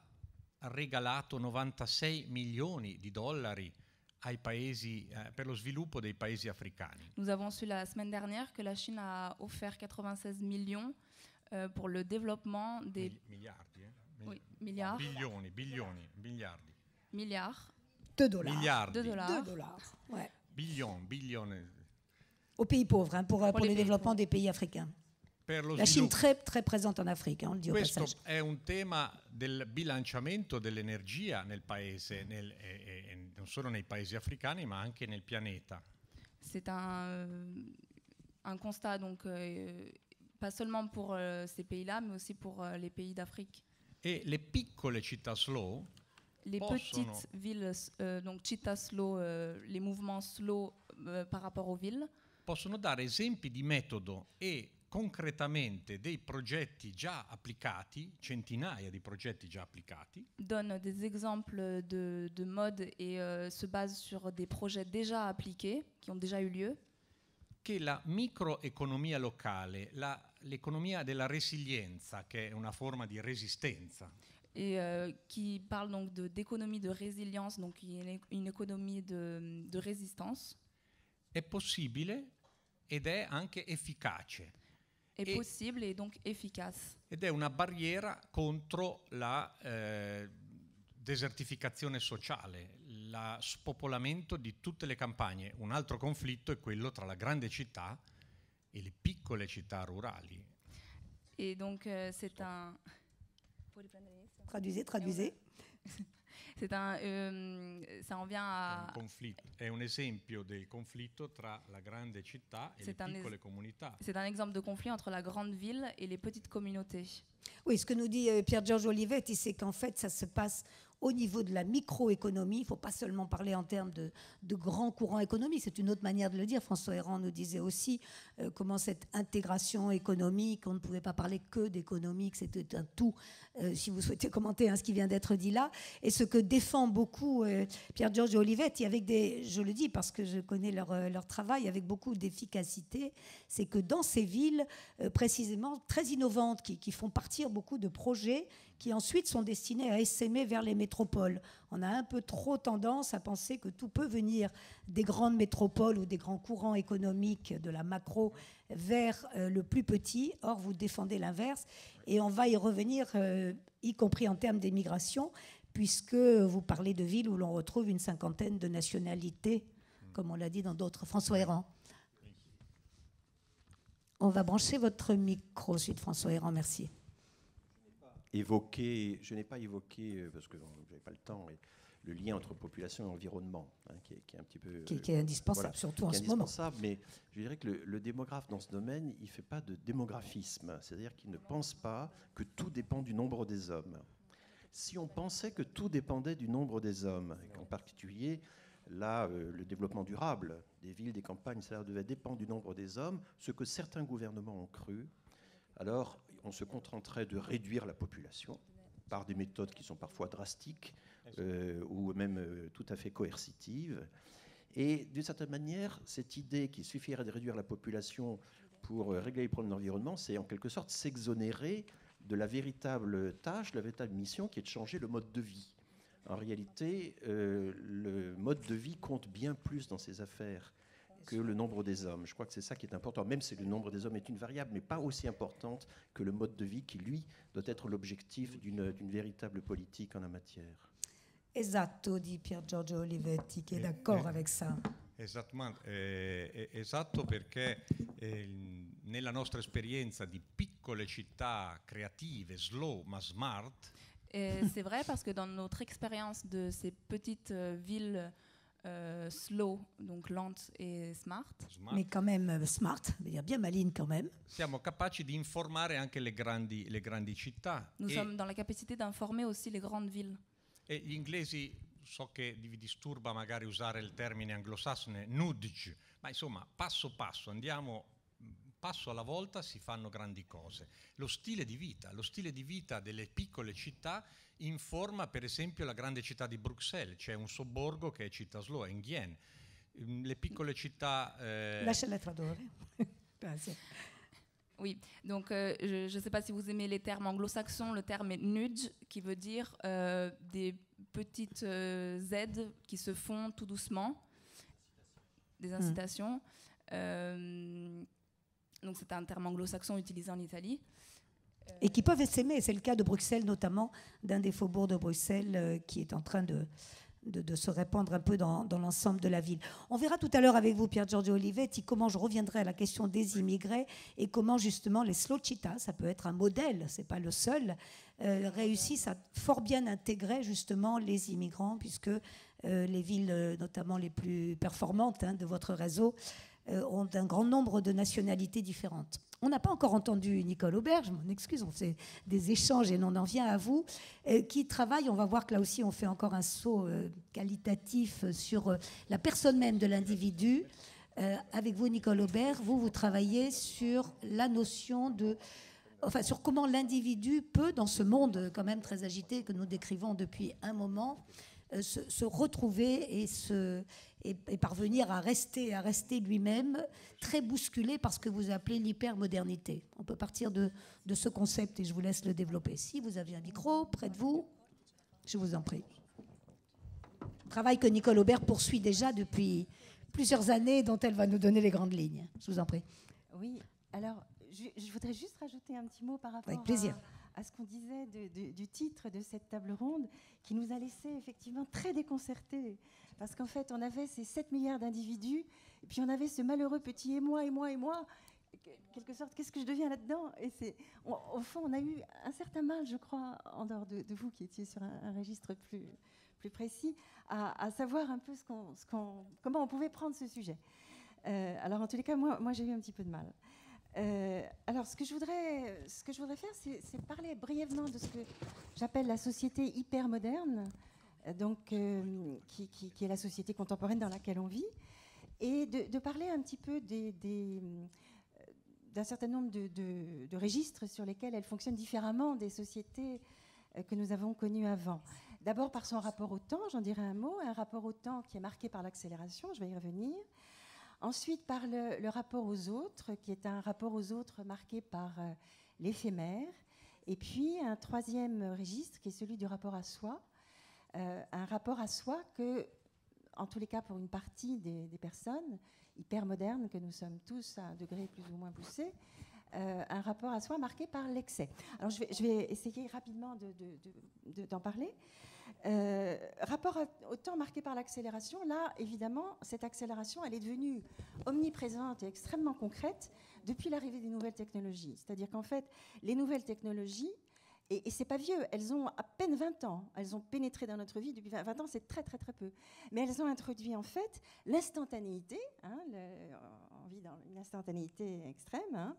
regalato 96 milioni di dollari ai paesi per lo sviluppo dei paesi africani. Nous avons su la semaine dernière que la Chine a offert 96 millions pour le développement des Miliardi, oui, milliards. miliardi. Milliards. $2. Miliardi. $2, ouais. Bilioni. Aux pays pauvres, hein, pour les le pays développement des pays africains. Per lo La Chine sviluppo. très, très présente en Afrique, hein, on le dit au Questo passage. è un tema del bilanciamento dell'energia nel paese, non solo nei paesi africani, ma anche nel pianeta. C'est un constat, donc, pas seulement pour ces pays-là, mais aussi pour les pays d'Afrique. E le piccole città slow Les possono- petites villes, donc città slow, les mouvements slow par rapport aux villes, possono dare esempi di metodo e concretamente dei progetti già applicati, centinaia di progetti già applicati, donnent des exemples de mode et se basent sur des projets déjà appliqués, qui ont déjà eu lieu, che la microeconomia locale, l'economia della resilienza, che è una forma di resistenza, et qui parlent donc d'économie de résilience, donc une économie de résistance, è possibile ed è anche efficace. est Et- possible et donc efficace. Ed è una barriera contro la desertificazione sociale, lo spopolamento di tutte le campagne. Un altro conflitto è quello tra la grande città e le piccole città rurali. Et donc c'est un... Puoi riprendere l'inizio? Traduisez. Ça en vient à... È un esempio del conflitto tra la grande città e le piccole comunità. C'est un exemple de conflit entre la grande ville et les petites communautés. Oui, ce que nous dit Piergiorgio Olivetti, c'est qu'en fait, ça se passe au niveau de la microéconomie. Il ne faut pas seulement parler en termes de grands courants économiques. C'est une autre manière de le dire. François Héran nous disait aussi comment cette intégration économique, on ne pouvait pas parler que d'économie, que c'était un tout. Si vous souhaitez commenter ce qui vient d'être dit là. Et ce que défend beaucoup Piergiorgio Olivetti, avec je le dis parce que je connais leur travail, avec beaucoup d'efficacité, c'est que dans ces villes, précisément, très innovantes, qui font partir beaucoup de projets qui ensuite sont destinés à essaimer vers les métropoles. On a un peu trop tendance à penser que tout peut venir des grandes métropoles ou des grands courants économiques de la macro vers le plus petit. Or, vous défendez l'inverse. Et on va y revenir, y compris en termes d'émigration, puisque vous parlez de villes où l'on retrouve une cinquantaine de nationalités, comme on l'a dit dans d'autres. François Héran. On va brancher votre micro, suite François Héran, merci. Je n'ai pas évoqué, parce que je n'avais pas le temps, le lien entre population et environnement, qui est un petit peu... Qui est indispensable, voilà, surtout en ce moment. Mais je dirais que le démographe, dans ce domaine, il ne fait pas de démographisme, c'est-à-dire qu'il ne pense pas que tout dépend du nombre des hommes. Si on pensait que tout dépendait du nombre des hommes, et qu'en particulier, là, le développement durable des villes, des campagnes, ça devait dépendre du nombre des hommes, ce que certains gouvernements ont cru, alors on se contenterait de réduire la population par des méthodes qui sont parfois drastiques ou même tout à fait coercitives. Et d'une certaine manière, cette idée qu'il suffirait de réduire la population pour régler les problèmes de l'environnement, c'est en quelque sorte s'exonérer de la véritable tâche, la véritable mission qui est de changer le mode de vie. En réalité, le mode de vie compte bien plus dans ces affaires que le nombre des hommes. Je crois que c'est ça qui est important, même si le nombre des hommes est une variable, mais pas aussi importante que le mode de vie qui, lui, doit être l'objectif d'une véritable politique en la matière. Esatto, dit Piergiorgio Olivetti, qui est d'accord avec ça. Esatto, perché nella nostra esperienza di piccole città creative, slow ma smart. C'est vrai parce que dans notre expérience de ces petites villes slow, donc lente et smart. Mais quand même smart, veut dire bien maligne quand même. Siamo capaci di informare anche le grandi città. Nous sommes dans la capacité d'informer aussi les grandes villes. E gli inglesi, so che vi disturba magari usare il termine anglosassone nudge, ma insomma passo andiamo passo alla volta, si fanno grandi cose. Lo stile di vita delle piccole città informa per esempio la grande città di Bruxelles, c'è un sobborgo che è Città Slow, è Nguyen. Le piccole città... Lasciala tradurre. Grazie. Oui, donc je ne sais pas si vous aimez les termes anglo-saxons, le terme est nudge, qui veut dire des petites aides qui se font tout doucement, des incitations. Donc c'est un terme anglo-saxon utilisé en Italie. Et qui peuvent s'aimer, c'est le cas de Bruxelles notamment, d'un des faubourgs de Bruxelles qui est en train de se répandre un peu dans l'ensemble de la ville. On verra tout à l'heure avec vous, Piergiorgio Olivetti, comment je reviendrai à la question des immigrés et comment justement les slow città, ça peut être un modèle, c'est pas le seul, réussissent à fort bien intégrer justement les immigrants, puisque les villes, notamment les plus performantes de votre réseau, ont un grand nombre de nationalités différentes. On n'a pas encore entendu Nicole Aubert, je m'en excuse, on fait des échanges et on en vient à vous, qui travaille, on va voir que là aussi on fait encore un saut qualitatif sur la personne même de l'individu. Avec vous, Nicole Aubert, vous travaillez sur la notion sur comment l'individu peut, dans ce monde quand même très agité que nous décrivons depuis un moment, se retrouver et parvenir à rester lui-même, très bousculé par ce que vous appelez l'hypermodernité. On peut partir de ce concept et je vous laisse le développer. Si vous avez un micro près de vous, je vous en prie. Travail que Nicole Aubert poursuit déjà depuis plusieurs années, dont elle va nous donner les grandes lignes. Je vous en prie. Oui, alors je voudrais juste rajouter un petit mot par rapport avec plaisir. À ce qu'on disait du titre de cette table ronde, qui nous a laissé effectivement très déconcertés. Parce qu'en fait, on avait ces 7 milliards d'individus, et puis on avait ce malheureux petit et moi. quelque sorte, qu'est-ce que je deviens là-dedans? Et au fond, on a eu un certain mal, je crois, en dehors de vous qui étiez sur un registre plus précis, à savoir un peu comment on pouvait prendre ce sujet. Alors, en tous les cas, moi j'ai eu un petit peu de mal. Alors, ce que je voudrais faire, c'est parler brièvement de ce que j'appelle la société hypermoderne, donc, qui est la société contemporaine dans laquelle on vit, et de parler un petit peu d'un certain nombre de registres sur lesquels elle fonctionne différemment des sociétés que nous avons connues avant. D'abord par son rapport au temps, j'en dirai un mot, un rapport au temps qui est marqué par l'accélération, je vais y revenir. Ensuite, par le rapport aux autres, qui est un rapport aux autres marqué par l'éphémère. Et puis, un troisième registre, qui est celui du rapport à soi. Un rapport à soi que, en tous les cas pour une partie des personnes hyper modernes, que nous sommes tous à un degré plus ou moins poussé, un rapport à soi marqué par l'excès. Alors, je vais essayer rapidement d'en parler. Rapport au temps marqué par l'accélération, là, évidemment, cette accélération, elle est devenue omniprésente et extrêmement concrète depuis l'arrivée des nouvelles technologies. C'est-à-dire qu'en fait, les nouvelles technologies, et c'est pas vieux, elles ont à peine 20 ans, elles ont pénétré dans notre vie depuis 20 ans, c'est très très très peu. Mais elles ont introduit en fait l'instantanéité, on vit dans une instantanéité extrême,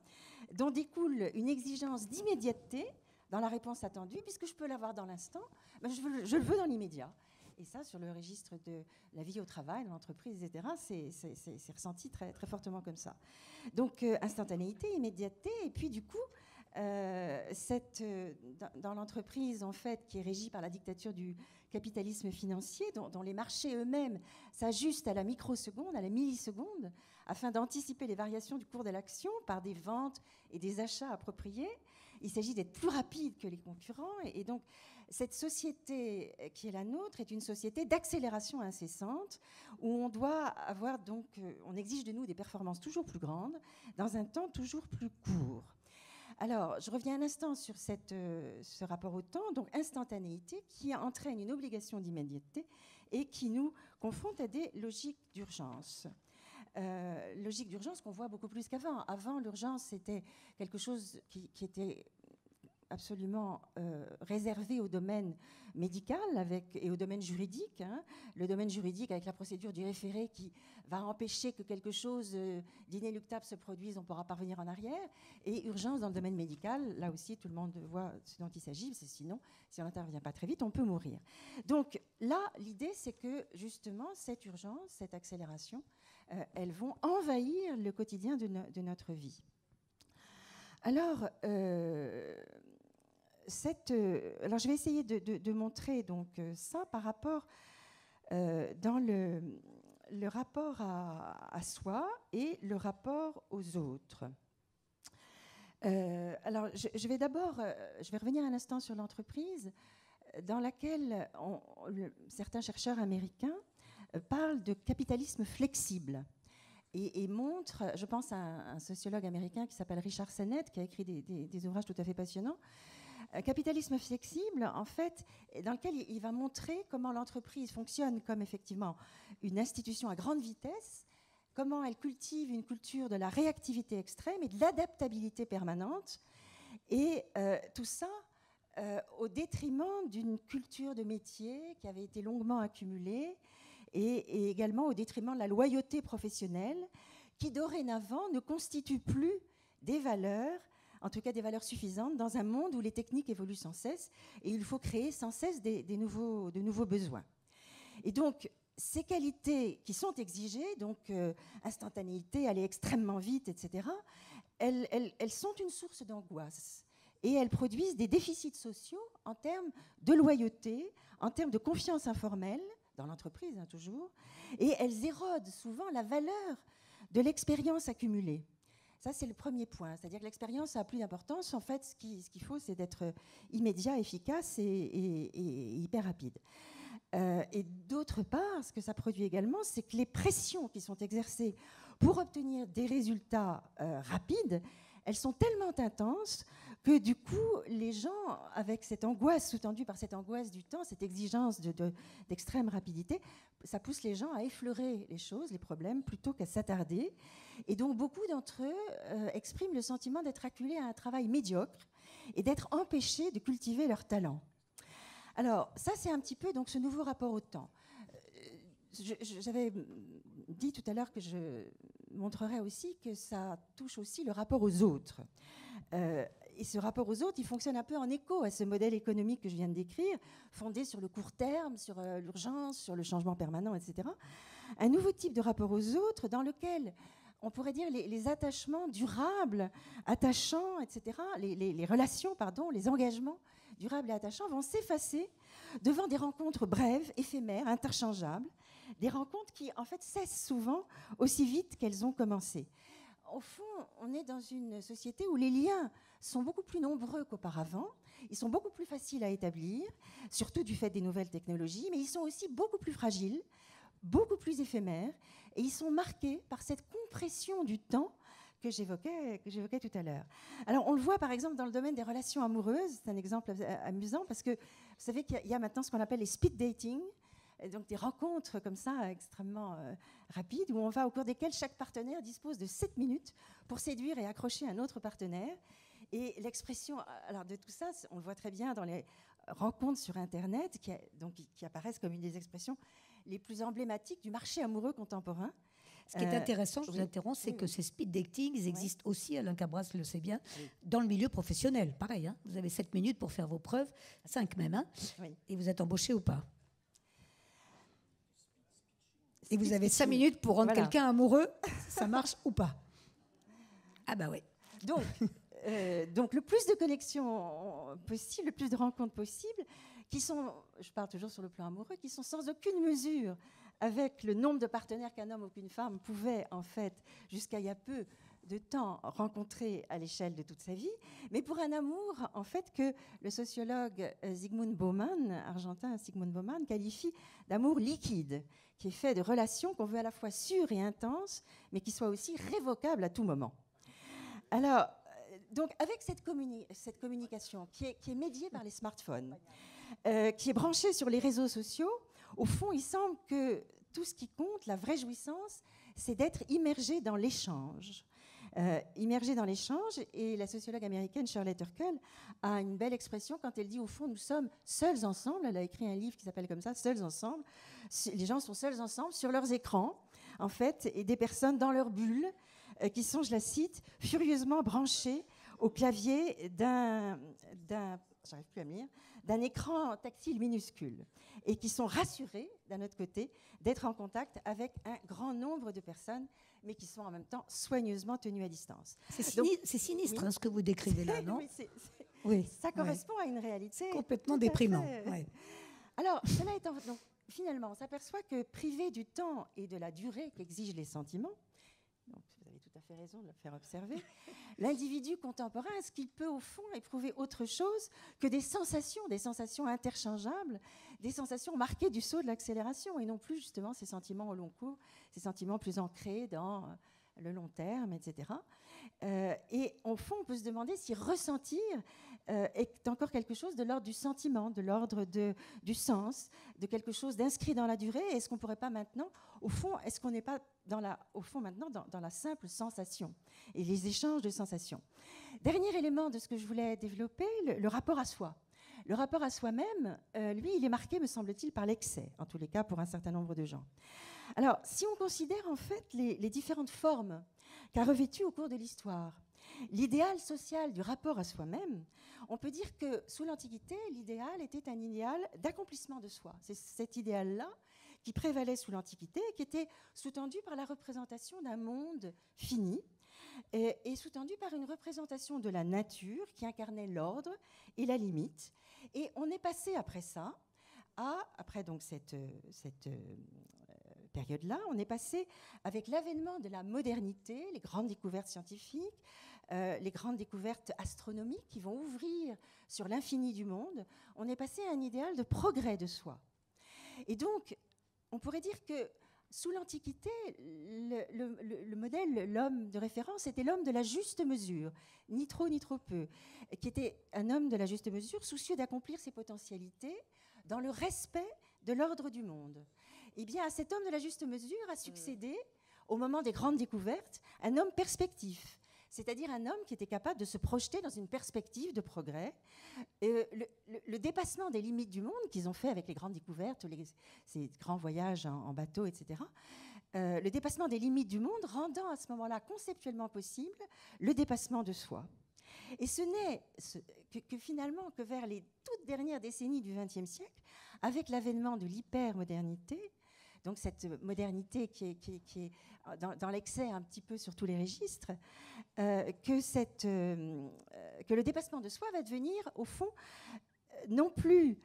dont découle une exigence d'immédiateté dans la réponse attendue, puisque je peux l'avoir dans l'instant, ben je le veux dans l'immédiat. Et ça, sur le registre de la vie au travail, dans l'entreprise, etc., c'est ressenti très, très fortement comme ça. Donc, instantanéité, immédiateté, et puis du coup, dans l'entreprise, en fait, qui est régie par la dictature du capitalisme financier, dont les marchés eux-mêmes s'ajustent à la microseconde, à la milliseconde, afin d'anticiper les variations du cours de l'action par des ventes et des achats appropriés. Il s'agit d'être plus rapide que les concurrents. Et donc, cette société qui est la nôtre est une société d'accélération incessante, où on doit avoir, donc, on exige de nous des performances toujours plus grandes, dans un temps toujours plus court. Alors, je reviens un instant sur ce rapport au temps, donc instantanéité, qui entraîne une obligation d'immédiateté et qui nous confronte à des logiques d'urgence. Logique d'urgence qu'on voit beaucoup plus qu'avant. Avant, l'urgence, c'était quelque chose qui était absolument réservé au domaine médical et au domaine juridique. Le domaine juridique avec la procédure du référé qui va empêcher que quelque chose d'inéluctable se produise, on ne pourra pas revenir en arrière. Et urgence dans le domaine médical, là aussi tout le monde voit ce dont il s'agit, c'est sinon, si on n'intervient pas très vite, on peut mourir. Donc là, l'idée c'est que justement cette urgence, cette accélération, elles vont envahir le quotidien de notre vie. Alors, alors je vais essayer de montrer donc, ça par rapport dans le rapport à soi et le rapport aux autres. Alors, je vais revenir un instant sur l'entreprise dans laquelle certains chercheurs américains parlent de capitalisme flexible et montrent, je pense à un sociologue américain qui s'appelle Richard Sennett, qui a écrit des ouvrages tout à fait passionnants. Capitalisme flexible, en fait, dans lequel il va montrer comment l'entreprise fonctionne comme effectivement une institution à grande vitesse, comment elle cultive une culture de la réactivité extrême et de l'adaptabilité permanente, et tout ça au détriment d'une culture de métier qui avait été longuement accumulée, et également au détriment de la loyauté professionnelle, qui dorénavant ne constitue plus des valeurs, en tout cas des valeurs suffisantes, dans un monde où les techniques évoluent sans cesse, et il faut créer sans cesse de nouveaux besoins. Et donc, ces qualités qui sont exigées, donc instantanéité, aller extrêmement vite, etc., elles sont une source d'angoisse. Et elles produisent des déficits sociaux en termes de loyauté, en termes de confiance informelle, dans l'entreprise toujours, et elles érodent souvent la valeur de l'expérience accumulée. Ça, c'est le premier point. C'est-à-dire que l'expérience a plus d'importance. En fait, ce qu'il faut, c'est d'être immédiat, efficace et hyper rapide. Et d'autre part, ce que ça produit également, c'est que les pressions qui sont exercées pour obtenir des résultats rapides, elles sont tellement intenses que du coup, les gens, avec cette angoisse sous-tendue par cette angoisse du temps, cette exigence d'extrême rapidité, ça pousse les gens à effleurer les choses, les problèmes, plutôt qu'à s'attarder. Et donc beaucoup d'entre eux expriment le sentiment d'être acculés à un travail médiocre et d'être empêchés de cultiver leur talent. Alors ça, c'est un petit peu donc, ce nouveau rapport au temps. J'avais dit tout à l'heure que je montrerais aussi que ça touche aussi le rapport aux autres. Et ce rapport aux autres, il fonctionne un peu en écho à ce modèle économique que je viens de décrire, fondé sur le court terme, sur l'urgence, sur le changement permanent, etc. Un nouveau type de rapport aux autres dans lequel on pourrait dire les attachements durables, attachants, etc., les relations, pardon, les engagements durables et attachants vont s'effacer devant des rencontres brèves, éphémères, interchangeables, des rencontres qui, en fait, cessent souvent aussi vite qu'elles ont commencé. Au fond, on est dans une société où les liens sont beaucoup plus nombreux qu'auparavant. Ils sont beaucoup plus faciles à établir, surtout du fait des nouvelles technologies, mais ils sont aussi beaucoup plus fragiles, beaucoup plus éphémères, et ils sont marqués par cette compression du temps que j'évoquais tout à l'heure. Alors, on le voit par exemple dans le domaine des relations amoureuses. C'est un exemple amusant parce que vous savez qu'il y a maintenant ce qu'on appelle les speed dating, et donc des rencontres comme ça extrêmement rapides où on va au cours desquelles chaque partenaire dispose de 7 minutes pour séduire et accrocher un autre partenaire. Et l'expression alors de tout ça, on le voit très bien dans les rencontres sur Internet qui apparaissent comme une des expressions les plus emblématiques du marché amoureux contemporain. Ce qui est intéressant, je vous interromps, c'est que ces speed dating, ils existent aussi, Alain Cabras le sait bien, dans le milieu professionnel. Pareil, hein, vous avez 7 minutes pour faire vos preuves, 5 même, hein, et vous êtes embauché ou pas. Et vous avez 5 minutes pour rendre quelqu'un amoureux, ça marche ou pas. Ah bah oui. Donc le plus de connexions possibles, le plus de rencontres possibles, qui sont, je parle toujours sur le plan amoureux, qui sont sans aucune mesure avec le nombre de partenaires qu'un homme ou qu'une femme pouvait, en fait, jusqu'à il y a peu de temps, rencontrer à l'échelle de toute sa vie, mais pour un amour, en fait, que le sociologue Zygmunt Bauman, argentin Zygmunt Bauman, qualifie d'amour liquide, qui est fait de relations qu'on veut à la fois sûres et intenses, mais qui soient aussi révocables à tout moment. Alors, donc, avec cette communication qui est médiée par les smartphones, qui est branchée sur les réseaux sociaux, au fond, il semble que tout ce qui compte, la vraie jouissance, c'est d'être immergé dans l'échange. Immergé dans l'échange, et la sociologue américaine Shirley Turkle a une belle expression quand elle dit, au fond, nous sommes seuls ensemble. Elle a écrit un livre qui s'appelle comme ça, Seuls ensemble. Les gens sont seuls ensemble sur leurs écrans, en fait, et des personnes dans leur bulle, qui sont, je la cite, furieusement branchées au clavier j'arrive plus à me lire, d'un écran tactile minuscule, et qui sont rassurés, d'un autre côté, d'être en contact avec un grand nombre de personnes, mais qui sont en même temps soigneusement tenues à distance. C'est sinistre, oui, ce que vous décrivez là, non? Oui, ça correspond à une réalité complètement déprimant. Alors, cela étant, donc, finalement, on s'aperçoit que privé du temps et de la durée qu'exigent les sentiments, donc vous avez tout à fait raison de le faire observer, l'individu contemporain, est-ce qu'il peut au fond éprouver autre chose que des sensations interchangeables, des sensations marquées du sceau de l'accélération, et non plus justement ces sentiments au long cours, ces sentiments plus ancrés dans le long terme, etc. Et au fond, on peut se demander si ressentir est encore quelque chose de l'ordre du sentiment, de l'ordre du sens, de quelque chose d'inscrit dans la durée. Est-ce qu'on ne pourrait pas maintenant, au fond, est-ce qu'on n'est pas dans la simple sensation et les échanges de sensations? Dernier élément de ce que je voulais développer, le rapport à soi. Le rapport à soi-même, lui, il est marqué, me semble-t-il, par l'excès, en tous les cas pour un certain nombre de gens. Alors, si on considère en fait les différentes formes qu'a revêtues au cours de l'histoire l'idéal social du rapport à soi-même, on peut dire que sous l'Antiquité, l'idéal était un idéal d'accomplissement de soi. C'est cet idéal-là qui prévalait sous l'Antiquité, qui était sous-tendu par la représentation d'un monde fini et sous-tendu par une représentation de la nature qui incarnait l'ordre et la limite. Et on est passé après ça, après donc cette période-là, on est passé avec l'avènement de la modernité, les grandes découvertes scientifiques, les grandes découvertes astronomiques qui vont ouvrir sur l'infini du monde, on est passé à un idéal de progrès de soi. Et donc, on pourrait dire que sous l'Antiquité, le modèle, l'homme de référence, était l'homme de la juste mesure, ni trop ni trop peu, qui était un homme de la juste mesure, soucieux d'accomplir ses potentialités dans le respect de l'ordre du monde. Eh bien, à cet homme de la juste mesure a succédé, au moment des grandes découvertes, un homme perspectif. C'est-à-dire un homme qui était capable de se projeter dans une perspective de progrès. Le dépassement des limites du monde qu'ils ont fait avec les grandes découvertes, ces grands voyages en bateau, etc., le dépassement des limites du monde rendant à ce moment-là conceptuellement possible le dépassement de soi. Et ce n'est que finalement que vers les toutes dernières décennies du XXe siècle, avec l'avènement de l'hypermodernité, donc cette modernité qui est dans l'excès un petit peu sur tous les registres, que le dépassement de soi va devenir, au fond, non plus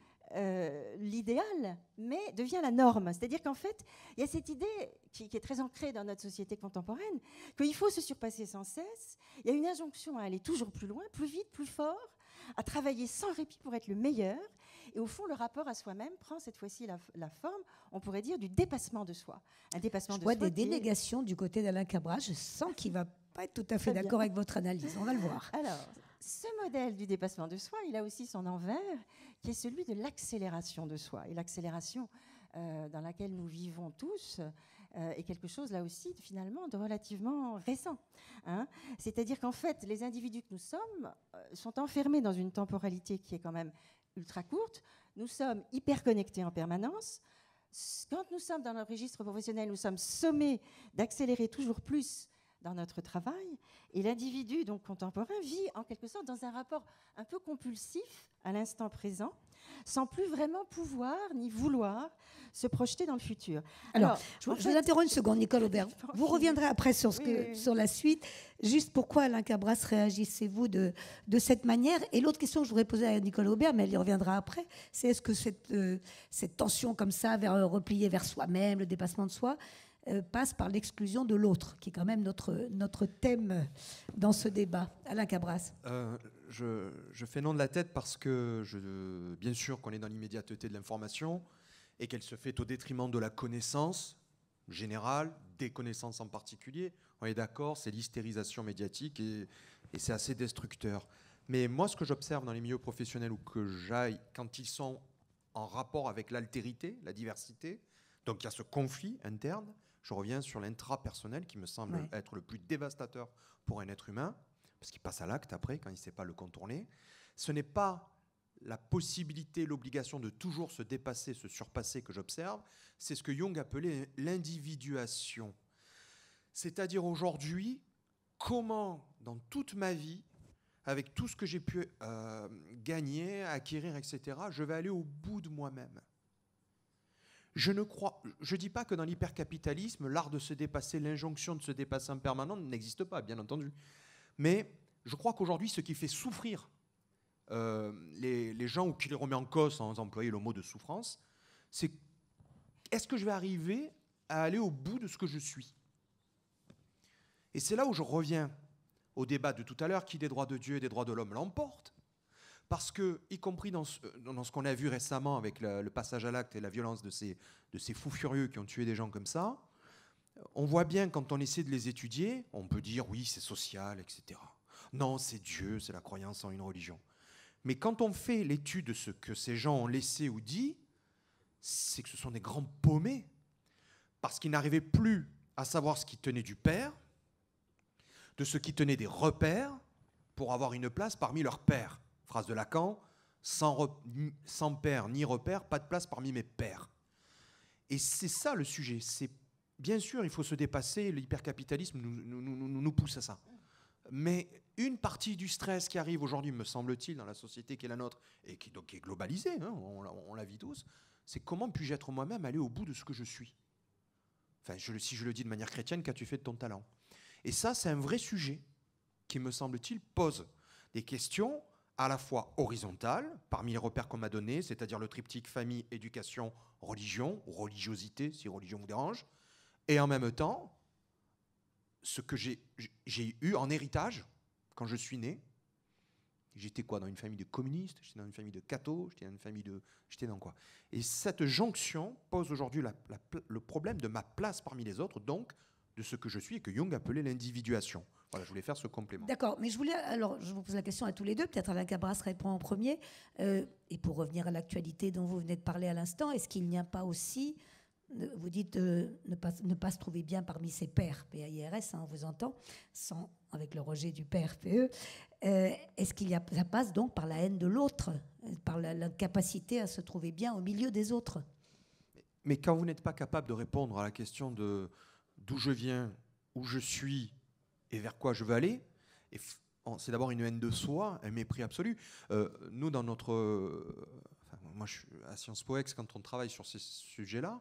l'idéal, mais devient la norme. C'est-à-dire qu'en fait, il y a cette idée qui est très ancrée dans notre société contemporaine, qu'il faut se surpasser sans cesse. Il y a une injonction à aller toujours plus loin, plus vite, plus fort, à travailler sans répit pour être le meilleur. Et au fond, le rapport à soi-même prend cette fois-ci la forme, on pourrait dire, du dépassement de soi. Un dépassement de soi. Je vois des dénégations du côté d'Alain Cabras. Je sens qu'il ne va pas être tout à fait d'accord avec votre analyse. On va le voir. Alors, ce modèle du dépassement de soi, il a aussi son envers, qui est celui de l'accélération de soi. Et l'accélération dans laquelle nous vivons tous est quelque chose, là aussi, finalement, de relativement récent. Hein. C'est-à-dire qu'en fait, les individus que nous sommes sont enfermés dans une temporalité qui est quand même ultra courte. Nous sommes hyper connectés en permanence. Quand nous sommes dans notre registre professionnel, nous sommes sommés d'accélérer toujours plus dans notre travail. Et l'individu donc contemporain vit en quelque sorte dans un rapport un peu compulsif à l'instant présent, sans plus vraiment pouvoir ni vouloir se projeter dans le futur. Alors je vous interromps une seconde, Nicole Aubert. Vous reviendrez après sur, sur la suite. Juste pourquoi, Alain Cabras, réagissez-vous de cette manière? Et l'autre question que je voudrais poser à Nicole Aubert, mais elle y reviendra après, c'est est-ce que cette tension comme ça, repliée vers soi-même, le dépassement de soi, passe par l'exclusion de l'autre, qui est quand même notre thème dans ce débat. Alain Cabras. Je fais non de la tête parce que, bien sûr qu'on est dans l'immédiateté de l'information et qu'elle se fait au détriment de la connaissance générale, des connaissances en particulier. On est d'accord, c'est l'hystérisation médiatique et c'est assez destructeur. Mais moi, ce que j'observe dans les milieux professionnels où que j'aille, quand ils sont en rapport avec l'altérité, la diversité, donc il y a ce conflit interne, je reviens sur l'intrapersonnel qui me semble être le plus dévastateur pour un être humain, parce qu'il passe à l'acte après, quand il ne sait pas le contourner. Ce n'est pas la possibilité, l'obligation de toujours se dépasser, se surpasser que j'observe, c'est ce que Jung appelait l'individuation. C'est-à-dire aujourd'hui, comment dans toute ma vie, avec tout ce que j'ai pu gagner, acquérir, etc., je vais aller au bout de moi-même. Je ne dis pas que dans l'hypercapitalisme, l'art de se dépasser, l'injonction de se dépasser en permanence n'existe pas, bien entendu. Mais je crois qu'aujourd'hui, ce qui fait souffrir les gens, ou qui les remet en cause, sans employer le mot de souffrance, c'est est-ce que je vais arriver à aller au bout de ce que je suis? Et c'est là où je reviens au débat de tout à l'heure, qui des droits de Dieu et des droits de l'homme l'emporte. Parce que, y compris dans ce qu'on a vu récemment avec le passage à l'acte et la violence de ces fous furieux qui ont tué des gens comme ça, on voit bien quand on essaie de les étudier, on peut dire oui, c'est social, etc. Non, c'est Dieu, c'est la croyance en une religion. Mais quand on fait l'étude de ce que ces gens ont laissé ou dit, c'est que ce sont des grands paumés, parce qu'ils n'arrivaient plus à savoir ce qui tenait du père, de ce qui tenait des repères, pour avoir une place parmi leurs pères. Phrase de Lacan, sans père ni repère, pas de place parmi mes pères. Et c'est ça le sujet. Bien sûr, il faut se dépasser, l'hypercapitalisme nous pousse à ça. Mais une partie du stress qui arrive aujourd'hui, me semble-t-il, dans la société qui est la nôtre, et qui est globalisée, hein, on la vit tous, c'est comment puis-je être moi-même, aller au bout de ce que je suis. Enfin, si je le dis de manière chrétienne, qu'as-tu fait de ton talent? Et ça, c'est un vrai sujet qui, me semble-t-il, pose des questions à la fois horizontales, parmi les repères qu'on m'a donnés, c'est-à-dire le triptyque famille, éducation, religion, ou religiosité, si religion vous dérange, et en même temps, ce que j'ai eu en héritage quand je suis né. J'étais quoi, dans une famille de communistes, j'étais dans une famille de cathos, j'étais dans quoi? Et cette jonction pose aujourd'hui le problème de ma place parmi les autres, donc de ce que je suis et que Jung appelait l'individuation. Voilà, je voulais faire ce complément. D'accord, mais je vous pose la question à tous les deux, peut-être Alain Cabras répond en premier, et pour revenir à l'actualité dont vous venez de parler à l'instant, est-ce qu'il n'y a pas aussi vous dites ne pas se trouver bien parmi ses pairs, PAIRS, on vous entend, avec le rejet du PRPE. Est-ce ça passe donc par la haine de l'autre, par l'incapacité à se trouver bien au milieu des autres? Mais quand vous n'êtes pas capable de répondre à la question de d'où je viens, où je suis et vers quoi je veux aller, c'est d'abord une haine de soi, un mépris absolu. Nous, dans moi, je suis à Sciences Po Ex, quand on travaille sur ces sujets-là,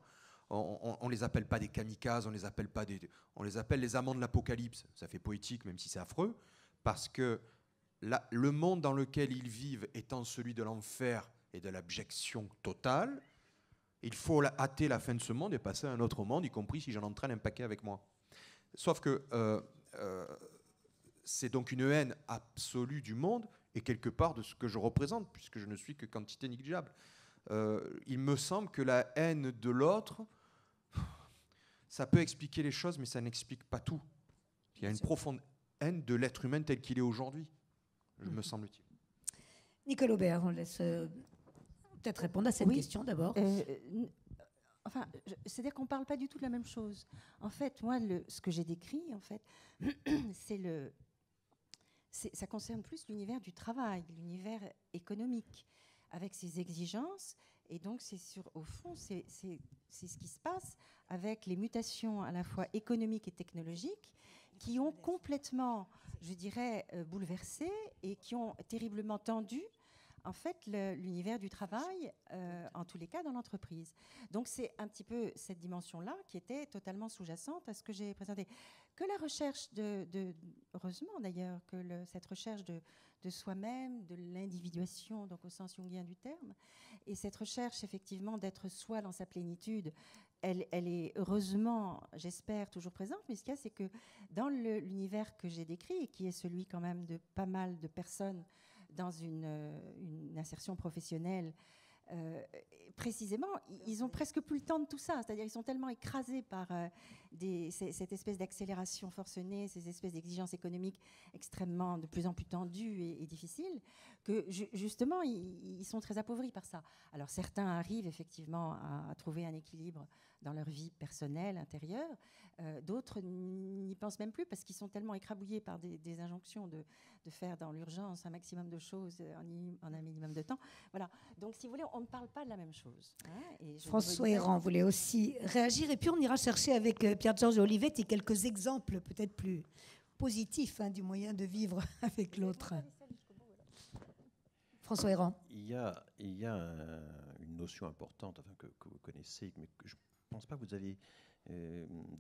on les appelle pas des kamikazes, on les appelle les amants de l'apocalypse. Ça fait poétique, même si c'est affreux, parce que le monde dans lequel ils vivent étant celui de l'enfer et de l'abjection totale, il faut hâter la fin de ce monde et passer à un autre monde, y compris si j'en entraîne un paquet avec moi. Sauf que c'est donc une haine absolue du monde et quelque part de ce que je représente, puisque je ne suis que quantité négligeable. Il me semble que la haine de l'autre, ça peut expliquer les choses, mais ça n'explique pas tout. Il y a une profonde haine de l'être humain tel qu'il est aujourd'hui, me semble-t-il. Nicole Aubert, on laisse peut-être répondre à cette question d'abord. Enfin, c'est-à-dire qu'on ne parle pas du tout de la même chose. En fait, moi, ce que j'ai décrit, en fait, ça concerne plus l'univers du travail, l'univers économique, avec ses exigences. Et donc, au fond, c'est ce qui se passe avec les mutations à la fois économiques et technologiques qui ont complètement, je dirais, bouleversé et qui ont terriblement tendu en fait l'univers du travail, en tous les cas dans l'entreprise. Donc c'est un petit peu cette dimension-là qui était totalement sous-jacente à ce que j'ai présenté. Que la recherche heureusement d'ailleurs, que cette recherche de soi-même, de l'individuation, donc au sens jungien du terme, et cette recherche effectivement d'être soi dans sa plénitude, elle est heureusement, j'espère, toujours présente, mais ce qu'il y a, c'est que dans l'univers que j'ai décrit, et qui est celui quand même de pas mal de personnes dans une insertion professionnelle, précisément, ils ont presque plus le temps de tout ça. C'est-à-dire ils sont tellement écrasés par cette espèce d'accélération forcenée, ces espèces d'exigences économiques extrêmement, de plus en plus tendues et difficiles, que justement, ils sont très appauvris par ça. Alors certains arrivent effectivement à trouver un équilibre dans leur vie personnelle, intérieure. D'autres n'y pensent même plus parce qu'ils sont tellement écrabouillés par des injonctions de faire dans l'urgence un maximum de choses en un minimum de temps. Voilà. Donc, si vous voulez, on ne parle pas de la même chose. Hein, François Héran voulait aussi réagir. Et puis, on ira chercher avec Pierre-Georges Olivetti quelques exemples peut-être plus positifs du moyen de vivre avec l'autre. François Héran. Il y a une notion importante que vous connaissez, mais que je ne pense pas que vous avez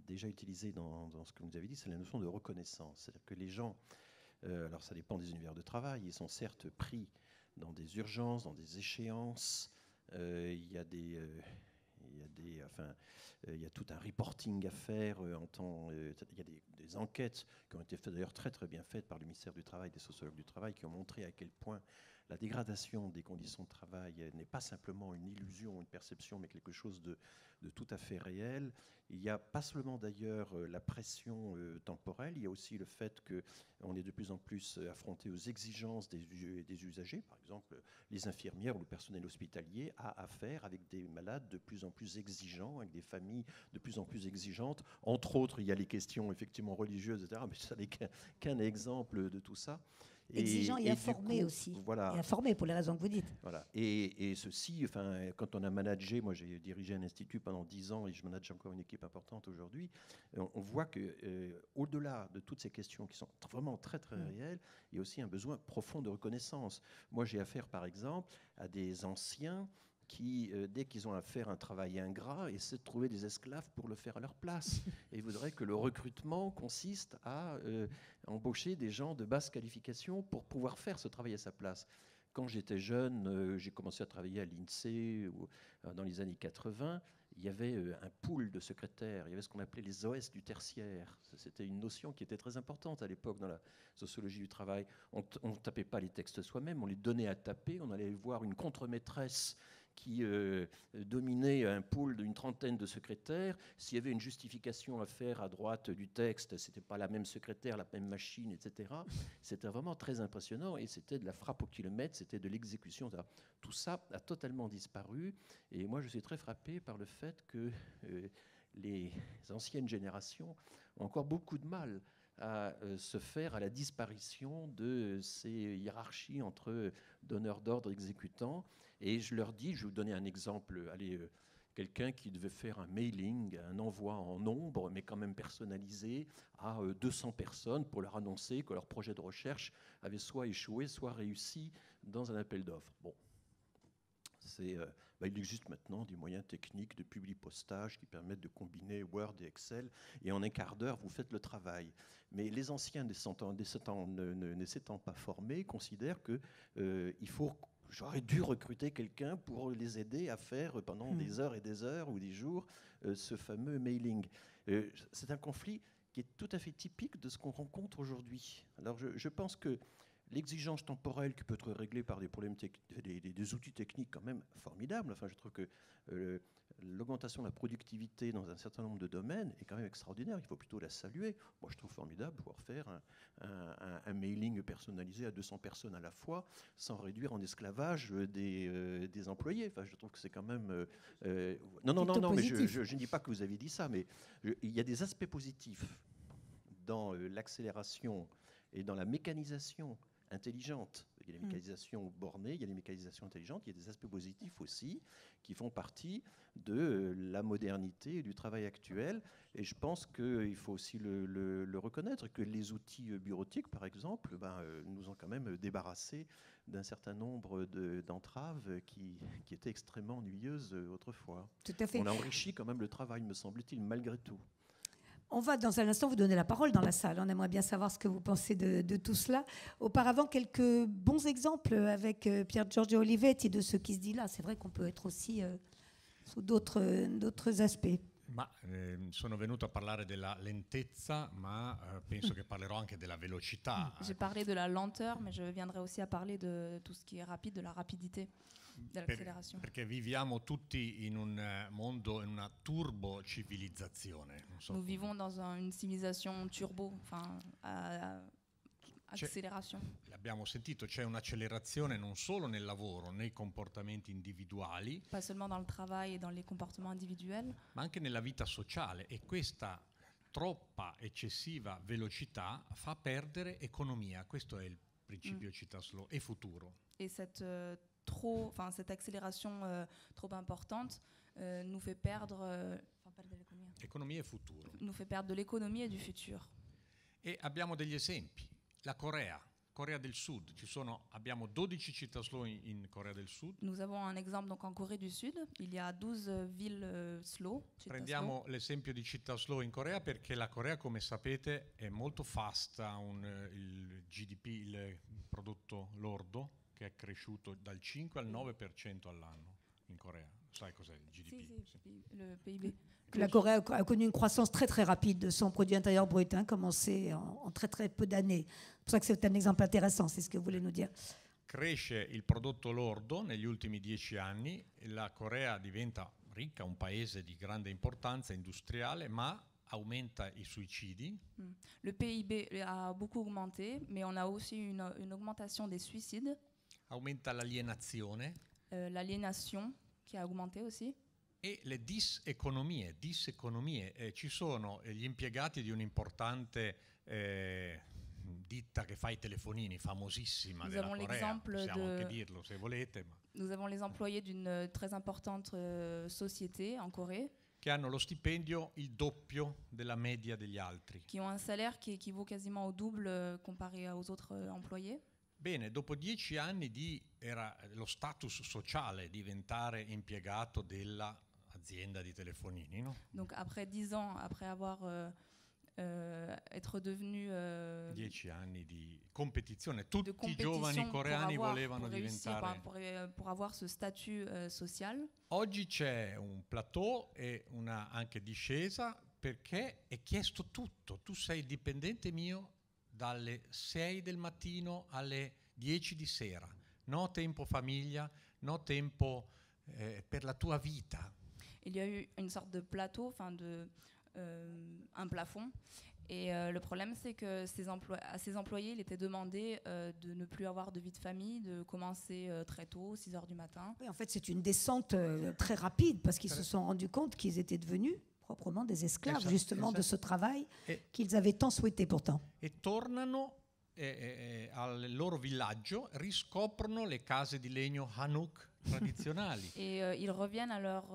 déjà utilisée dans ce que vous avez dit, c'est la notion de reconnaissance. C'est-à-dire que les gens, alors ça dépend des univers de travail, ils sont certes pris dans des urgences, dans des échéances, il y a tout un reporting à faire, il y a des enquêtes qui ont été faites, d'ailleurs très très bien faites par le ministère du Travail, des sociologues du travail, qui ont montré à quel point la dégradation des conditions de travail n'est pas simplement une illusion, une perception, mais quelque chose de tout à fait réel. Il n'y a pas seulement d'ailleurs la pression temporelle, il y a aussi le fait qu'on est de plus en plus affronté aux exigences des usagers. Par exemple, les infirmières ou le personnel hospitalier a affaire avec des malades de plus en plus exigeants, avec des familles de plus en plus exigeantes. Entre autres, il y a les questions effectivement religieuses, etc. Mais ça n'est qu'un exemple de tout ça. Exigeant et informé aussi. Voilà. Et informé pour les raisons que vous dites. Voilà. Et ceci, quand on a managé, moi j'ai dirigé un institut pendant 10 ans et je manage encore une équipe importante aujourd'hui, on voit qu'au-delà de toutes ces questions qui sont vraiment très très réelles, il y a aussi un besoin profond de reconnaissance. Moi j'ai affaire par exemple à des anciens qui, dès qu'ils ont à faire un travail ingrat, essaient de trouver des esclaves pour le faire à leur place. Et ils voudraient que le recrutement consiste à embaucher des gens de basse qualification pour pouvoir faire ce travail à sa place. Quand j'étais jeune, j'ai commencé à travailler à l'INSEE dans les années 80. Il y avait un pool de secrétaires, il y avait ce qu'on appelait les OS du tertiaire. C'était une notion qui était très importante à l'époque dans la sociologie du travail. On ne tapait pas les textes soi-même, on les donnait à taper, on allait voir une contre-maîtresse qui dominait un pool d'une trentaine de secrétaires. S'il y avait une justification à faire à droite du texte, ce n'était pas la même secrétaire, la même machine, etc. C'était vraiment très impressionnant et c'était de la frappe au kilomètre, c'était de l'exécution. Tout ça a totalement disparu et moi je suis très frappé par le fait que les anciennes générations ont encore beaucoup de mal à se faire à la disparition de ces hiérarchies entre donneurs d'ordre et exécutants. Et je leur dis, je vais vous donner un exemple, quelqu'un qui devait faire un mailing, un envoi en nombre, mais quand même personnalisé, à 200 personnes pour leur annoncer que leur projet de recherche avait soit échoué, soit réussi dans un appel d'offres. Bon, il existe maintenant des moyens techniques de publipostage qui permettent de combiner Word et Excel, et en un quart d'heure, vous faites le travail. Mais les anciens, ne s'étant pas formés, considèrent j'aurais dû recruter quelqu'un pour les aider à faire pendant des heures et des heures ou des jours ce fameux mailing. C'est un conflit qui est tout à fait typique de ce qu'on rencontre aujourd'hui. Alors je pense que l'exigence temporelle qui peut être réglée par des problèmes des outils techniques quand même formidables. Enfin, je trouve que l'augmentation de la productivité dans un certain nombre de domaines est quand même extraordinaire. Il faut plutôt la saluer. Moi, je trouve formidable pouvoir faire un mailing personnalisé à 200 personnes à la fois sans réduire en esclavage des employés. Enfin, je trouve que c'est quand même... Non, mais je ne dis pas que vous avez dit ça, mais il y a des aspects positifs dans l'accélération et dans la mécanisation intelligente. Il y a les mécanisations bornées, il y a les mécanisations intelligentes, il y a des aspects positifs aussi qui font partie de la modernité et du travail actuel. Et je pense qu'il faut aussi le reconnaître, que les outils bureautiques, par exemple, nous ont quand même débarrassés d'un certain nombre d'entraves qui étaient extrêmement ennuyeuses autrefois. Tout à fait. On a enrichi quand même le travail, me semble-t-il, malgré tout. On va dans un instant vous donner la parole dans la salle. On aimerait bien savoir ce que vous pensez de tout cela. Auparavant, quelques bons exemples avec Pier Giorgio Olivetti de ce qui se dit là. C'est vrai qu'on peut être aussi sous d'autres aspects. Sono venuto a parlare della lentezza, ma penso che parlerò anche della velocità. J'ai parlé de la lenteur, mais je viendrai aussi à parler de tout ce qui est rapide, de la rapidité, dell'accélération. Perché viviamo tutti in un mondo, in una turbo civilizzazione. Nous vivons dans une civilisation turbo, accélération. L'abbiamo sentito, c'è un'accelerazione non solo nel lavoro, nei comportamenti individuali, Pas seulement dans le travail et dans les comportements individuels, ma anche nella vita sociale, e questa troppa eccessiva velocità fa perdere economia. Questo è il principio Citaslow e futuro. et cette accélération trop importante nous fait perdre Economia e futuro. nous fait perdre de l'économie et du futur. E abbiamo degli esempi. La Corea del Sud, abbiamo 12 Citaslow in Corea del Sud. Nous avons un exemple donc en Corée du Sud, il y a 12 villes slow. Prendiamo l'esempio di Citaslow in Corea perché la Corea, come sapete, è molto fast, ha il GDP, il prodotto lordo, che è cresciuto dal 5 al 9% all'anno in Corea. Sai cos'è il GDP? Si, le PIB. La Corée a connu une croissance très très rapide de son produit intérieur brut, commencé en très très peu d'années. C'est pour ça que c'est un exemple intéressant, c'est ce que vous voulez nous dire. Cresce il prodotto lordo negli ultimi 10 anni, la Corea diventa ricca, un paese di grande importanza industriale, ma aumenta i suicidi. Le PIB a beaucoup augmenté, mais on a aussi une augmentation des suicides. Aumenta l'alienazione. L'aliénation qui a augmenté aussi. E le diseconomie. Ci sono gli impiegati di un'importante ditta che fa i telefonini, famosissima della Corea, possiamo anche dirlo se volete. Nous avons les employés d'une très importante société en Corée. Che hanno lo stipendio il doppio della media degli altri. Qui ont un salaire qui équivaut quasiment au double comparé aux autres employés. Bene, dopo 10 anni era lo status sociale diventare impiegato dell'azienda di telefonini, no? Donc après 10 ans, après avoir être devenu 10 anni di competizione, tutti i giovani coreani volevano diventare. Pour avoir ce statut social. Oggi c'è un plateau e una anche discesa perché è chiesto tutto. Tu sei dipendente mio dalle 6 del mattino alle 10 di sera. No tempo famiglia, no tempo per la tua vita. Il y a eu une sorte de plateau, enfin un plafond. Et le problème, c'est que à ses employés, il était demandé de ne plus avoir de vie de famille, de commencer très tôt, 6 heures du matin. Oui, en fait, c'est une descente très rapide parce qu'ils se sont rendus compte qu'ils étaient devenus proprement des esclaves, justement, de ce travail qu'ils avaient tant souhaité pourtant. E tornano al loro villaggio, riscoprono le case di legno Hanuk tradizionali. Et ils reviennent à leurs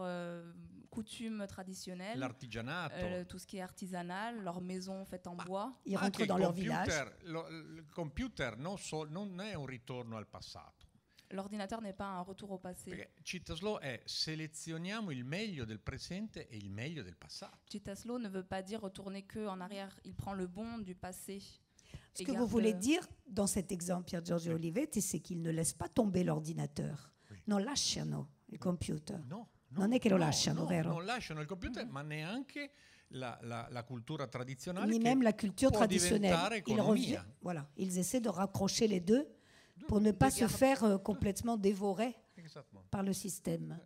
coutumes traditionnelles, l'artigianato, tout ce qui est artisanal, leurs maisons faites en bois. Ils rentrent dans leur village. Il computer non è un ritorno al passato. L'ordinateur n'est pas un retour au passé. Perché Citaslow è selezioniamo il meglio del presente e il meglio del passato. Citaslow ne veut pas dire retourner que en arrière, il prend le bon du passé. Ce que vous voulez dire dans cet exemple, Pier Giorgio Olivetti, c'est qu'il ne laisse pas tomber l'ordinateur. Non lasciano il computer. Non è che lo lasciano, vero? Non lasciano il computer, ma neanche la cultura tradizionale. Ni même la culture traditionnelle. Ils essaient de raccrocher les deux pour ne pas se faire complètement dévorer par le système.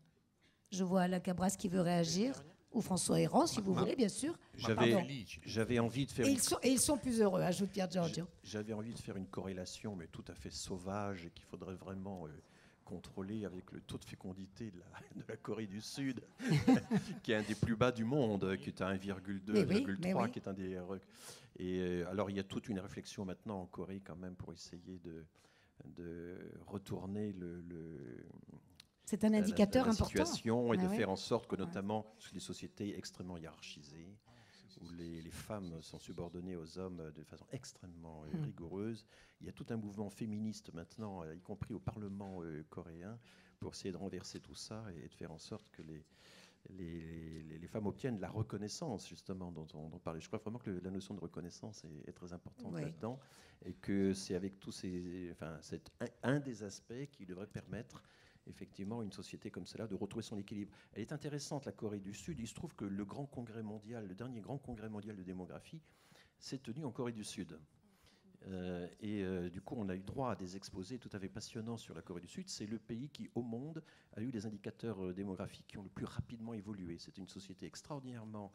Je vois Alain Cabras qui veut réagir, ou François Héran, si vous voulez, bien sûr. J'avais envie de faire... Et ils sont plus heureux, ajoute Pier Giorgio. J'avais envie de faire une corrélation, mais tout à fait sauvage, et qu'il faudrait vraiment contrôler avec le taux de fécondité de la Corée du Sud, qui est un des plus bas du monde, qui est à 1,2, 1,3, qui est un des... Et alors, il y a toute une réflexion maintenant en Corée, quand même, pour essayer de retourner c'est un indicateur la important. Situation et de faire en sorte que, notamment, sur des sociétés extrêmement hiérarchisées, où les femmes sont subordonnées aux hommes de façon extrêmement rigoureuse, il y a tout un mouvement féministe maintenant, y compris au Parlement coréen, pour essayer de renverser tout ça et de faire en sorte que les femmes obtiennent la reconnaissance, justement, dont on parlait. Je crois vraiment que la notion de reconnaissance est très importante là-dedans, et que c'est avec tous ces... Enfin, c'est un des aspects qui devrait permettre effectivement une société comme celle-là de retrouver son équilibre. Elle est intéressante, la Corée du Sud. Il se trouve que le dernier grand congrès mondial de démographie s'est tenu en Corée du Sud. Du coup, on a eu droit à des exposés tout à fait passionnants sur la Corée du Sud. C'est le pays qui, au monde, a eu les indicateurs démographiques qui ont le plus rapidement évolué. C'était une société extraordinairement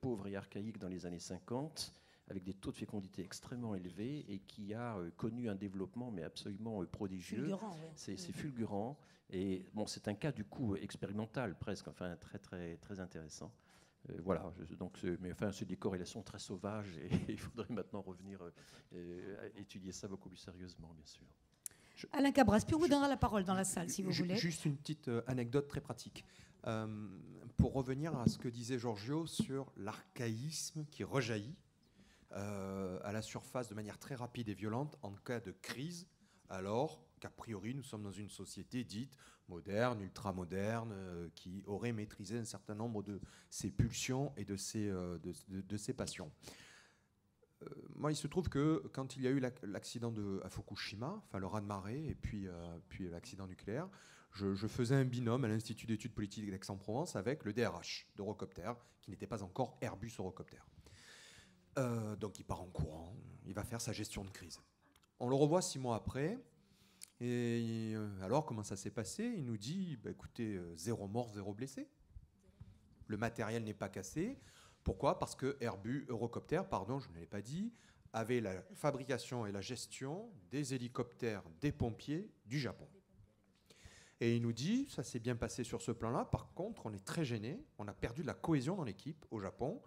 pauvre et archaïque dans les années 50, avec des taux de fécondité extrêmement élevés et qui a connu un développement mais absolument prodigieux. Fulgurant, c'est fulgurant. Et bon, c'est un cas du coup expérimental presque, enfin très très très intéressant. Voilà, mais enfin c'est des corrélations très sauvages et il faudrait maintenant revenir étudier ça beaucoup plus sérieusement, bien sûr. Alain Cabras, puis on vous donnera la parole dans la salle si vous voulez. Juste une petite anecdote très pratique. Pour revenir à ce que disait Giorgio sur l'archaïsme qui rejaillit à la surface de manière très rapide et violente en cas de crise, alors qu'a priori nous sommes dans une société dite moderne, ultra-moderne, qui aurait maîtrisé un certain nombre de ses pulsions et de ses passions. Moi, il se trouve que quand il y a eu l'accident à Fukushima, enfin le raz-de-marée et puis l'accident nucléaire, je faisais un binôme à l'Institut d'études politiques d'Aix-en-Provence avec le DRH d'Eurocopter, qui n'était pas encore Airbus Eurocopter. Donc il part en courant, il va faire sa gestion de crise. On le revoit 6 mois après, et alors comment ça s'est passé? Il nous dit, écoutez, 0 mort, 0 blessé. Le matériel n'est pas cassé. Pourquoi? Parce que Airbus Eurocopter, pardon, je ne l'ai pas dit, avait la fabrication et la gestion des hélicoptères des pompiers du Japon. Et il nous dit, ça s'est bien passé sur ce plan-là, par contre, on est très gêné, on a perdu de la cohésion dans l'équipe au Japon.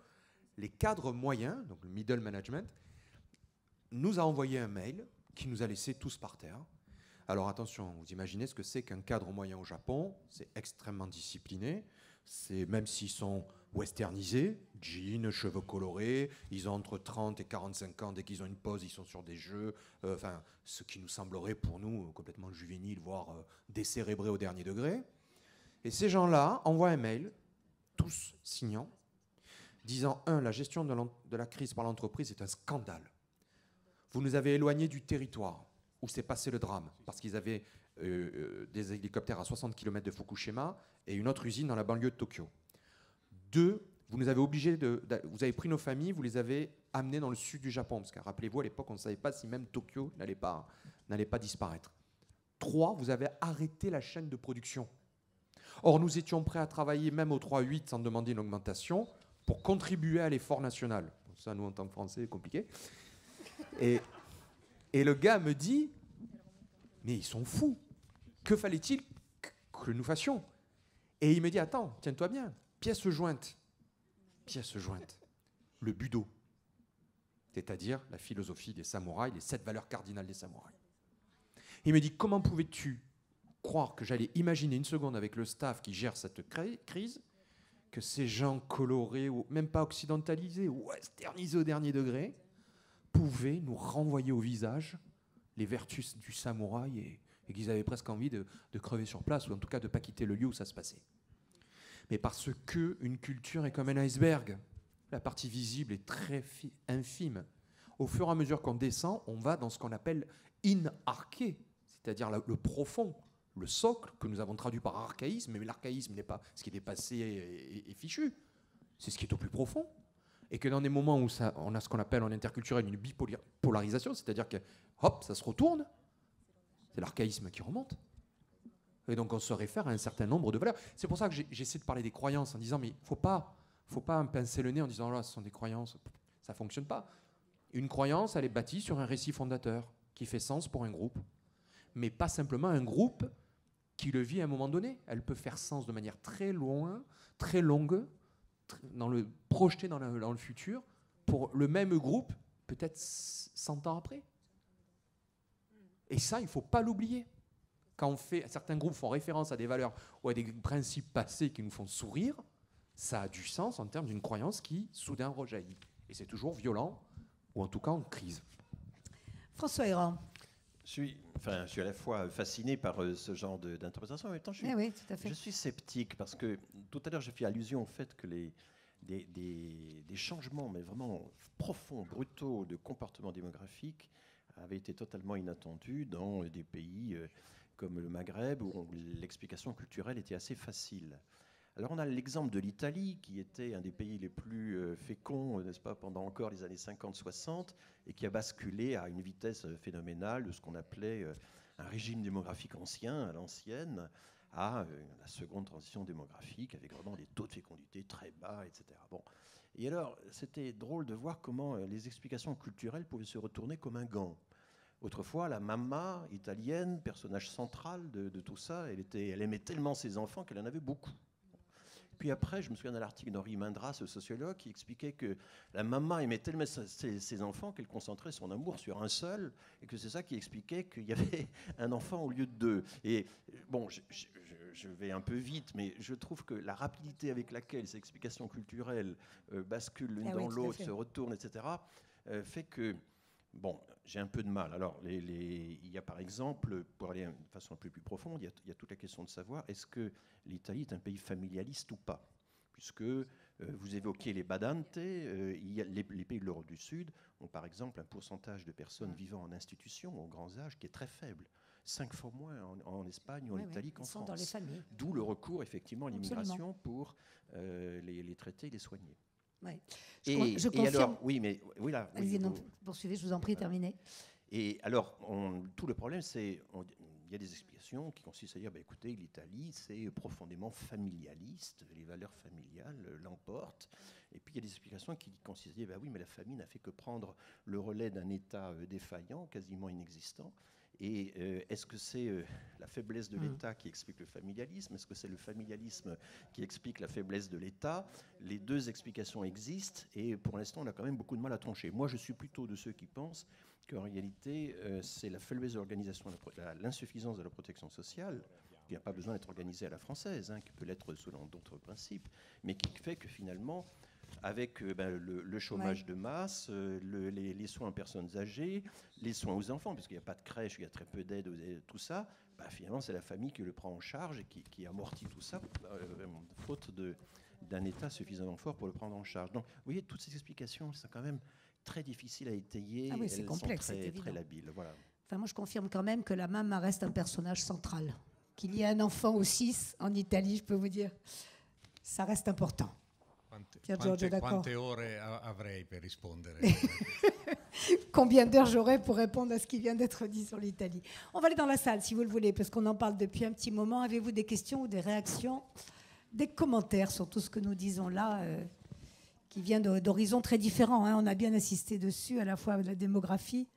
Les cadres moyens, donc le middle management, nous a envoyé un mail qui nous a laissés tous par terre. Alors attention, vous imaginez ce que c'est qu'un cadre moyen au Japon, c'est extrêmement discipliné, c'est, même s'ils sont westernisés, jeans, cheveux colorés, ils ont entre 30 et 45 ans, dès qu'ils ont une pause, ils sont sur des jeux, ce qui nous semblerait pour nous complètement juvénile, voire décérébré au dernier degré. Et ces gens-là envoient un mail, tous signants, disant, la gestion de la crise par l'entreprise est un scandale. Vous nous avez éloignés du territoire où s'est passé le drame, parce qu'ils avaient des hélicoptères à 60 km de Fukushima et une autre usine dans la banlieue de Tokyo. 2, vous nous avez obligés vous avez pris nos familles, vous les avez amenées dans le sud du Japon, parce que rappelez-vous, à l'époque, on ne savait pas si même Tokyo n'allait pas disparaître. 3, vous avez arrêté la chaîne de production. Or, nous étions prêts à travailler même au 3-8 sans demander une augmentation pour contribuer à l'effort national. Ça, nous, en tant que Français, c'est compliqué. Et le gars me dit, mais ils sont fous. Que fallait-il que nous fassions? Et il me dit, attends, tiens-toi bien, pièce jointe, le budo, c'est-à-dire la philosophie des samouraïs, les 7 valeurs cardinales des samouraïs. Il me dit, comment pouvais-tu croire que j'allais imaginer une seconde avec le staff qui gère cette crise, que ces gens colorés, ou même pas occidentalisés, ou westernisés au dernier degré, pouvaient nous renvoyer au visage les vertus du samouraï et qu'ils avaient presque envie de crever sur place, ou en tout cas de ne pas quitter le lieu où ça se passait. Mais parce qu'une culture est comme un iceberg. La partie visible est très infime. Au fur et à mesure qu'on descend, on va dans ce qu'on appelle in-arché, c'est-à-dire le profond, le socle, que nous avons traduit par archaïsme, mais l'archaïsme n'est pas ce qui est dépassé et fichu, c'est ce qui est au plus profond. Et que dans des moments où on a ce qu'on appelle en interculturel une bipolarisation, c'est-à-dire que, hop, ça se retourne, c'est l'archaïsme qui remonte. Et donc on se réfère à un certain nombre de valeurs. C'est pour ça que j'essaie de parler des croyances en disant, mais il ne faut pas pincer le nez en disant, là, ce sont des croyances. Ça ne fonctionne pas. Une croyance, elle est bâtie sur un récit fondateur qui fait sens pour un groupe, mais pas simplement un groupe qui le vit à un moment donné. Elle peut faire sens de manière très loin, très longue, projetée dans le futur, pour le même groupe, peut-être 100 ans après. Et ça, il ne faut pas l'oublier. Quand certains groupes font référence à des valeurs ou à des principes passés qui nous font sourire, ça a du sens en termes d'une croyance qui, soudain, rejaillit. Et c'est toujours violent, ou en tout cas en crise. François Héran. Je suis à la fois fasciné par ce genre d'interprétation, en même temps, oui, tout à fait. Je suis sceptique, parce que tout à l'heure, j'ai fait allusion au fait que des changements, mais vraiment profonds, brutaux, de comportement démographique avaient été totalement inattendus dans des pays comme le Maghreb, où l'explication culturelle était assez facile. Alors on a l'exemple de l'Italie, qui était un des pays les plus féconds, n'est-ce pas, pendant encore les années 50-60, et qui a basculé à une vitesse phénoménale de ce qu'on appelait un régime démographique ancien, à l'ancienne, à la seconde transition démographique, avec vraiment des taux de fécondité très bas, etc. Bon. Et alors, c'était drôle de voir comment les explications culturelles pouvaient se retourner comme un gant. Autrefois, la mamma italienne, personnage central de tout ça, elle aimait tellement ses enfants qu'elle en avait beaucoup. Puis après, je me souviens d'un article d'Henri Mindras, ce sociologue, qui expliquait que la maman aimait tellement ses enfants qu'elle concentrait son amour sur un seul, et que c'est ça qui expliquait qu'il y avait un enfant au lieu de 2. Et bon, je vais un peu vite, mais je trouve que la rapidité avec laquelle ces explications culturelles basculent l'une dans l'autre, se retournent, etc., fait que, bon, j'ai un peu de mal. Alors, il y a par exemple, pour aller de façon un peu plus profonde, il y a toute la question de savoir, est-ce que l'Italie est un pays familialiste ou pas? Puisque vous évoquiez les badantes, les pays de l'Europe du Sud ont par exemple un pourcentage de personnes vivant en institution, au grand âge, qui est très faible. 5 fois moins en Espagne ou en Italie qu'en France. Dans les familles. D'où le recours effectivement à l'immigration pour les traiter et les soigner. Ouais. Je confirme. Alors, oui, mais oui, là. Allez-y, non, poursuivez, je vous en prie, terminez. Et alors, tout le problème, c'est il y a des explications qui consistent à dire, écoutez, l'Italie, c'est profondément familialiste, les valeurs familiales l'emportent. Et puis, il y a des explications qui consistent à dire, oui, mais la famille n'a fait que prendre le relais d'un État défaillant, quasiment inexistant. Et est-ce que c'est la faiblesse de l'État qui explique le familialisme? Est-ce que c'est le familialisme qui explique la faiblesse de l'État? Les deux explications existent, et pour l'instant, on a quand même beaucoup de mal à trancher. Moi, je suis plutôt de ceux qui pensent qu'en réalité, c'est la faiblesse de l'organisation, l'insuffisance de la protection sociale, qui n'a pas besoin d'être organisée à la française, qui peut l'être selon d'autres principes, mais qui fait que finalement, avec le chômage de masse, les soins aux personnes âgées, les soins aux enfants, puisqu'il n'y a pas de crèche, il y a très peu d'aide, tout ça, finalement c'est la famille qui le prend en charge et qui amortit tout ça, faute d'un État suffisamment fort pour le prendre en charge. Donc vous voyez, toutes ces explications sont quand même très difficiles à étayer, c'est complexe, sont très labiles. Voilà. Enfin, moi je confirme quand même que la maman reste un personnage central. Qu'il y ait un enfant ou 6 en Italie, je peux vous dire, ça reste important. Pier Giorgio, d'accord. Quante ore avrei per rispondere? Combien d'heures j'aurai pour répondre à ce qui vient d'être dit sur l'Italie? On va aller dans la salle, si vous le voulez, parce qu'on en parle depuis un petit moment. Avez-vous des questions ou des réactions, des commentaires sur tout ce que nous disons là, qui vient d'horizons très différents, hein. On a bien insisté dessus, à la fois la démographie,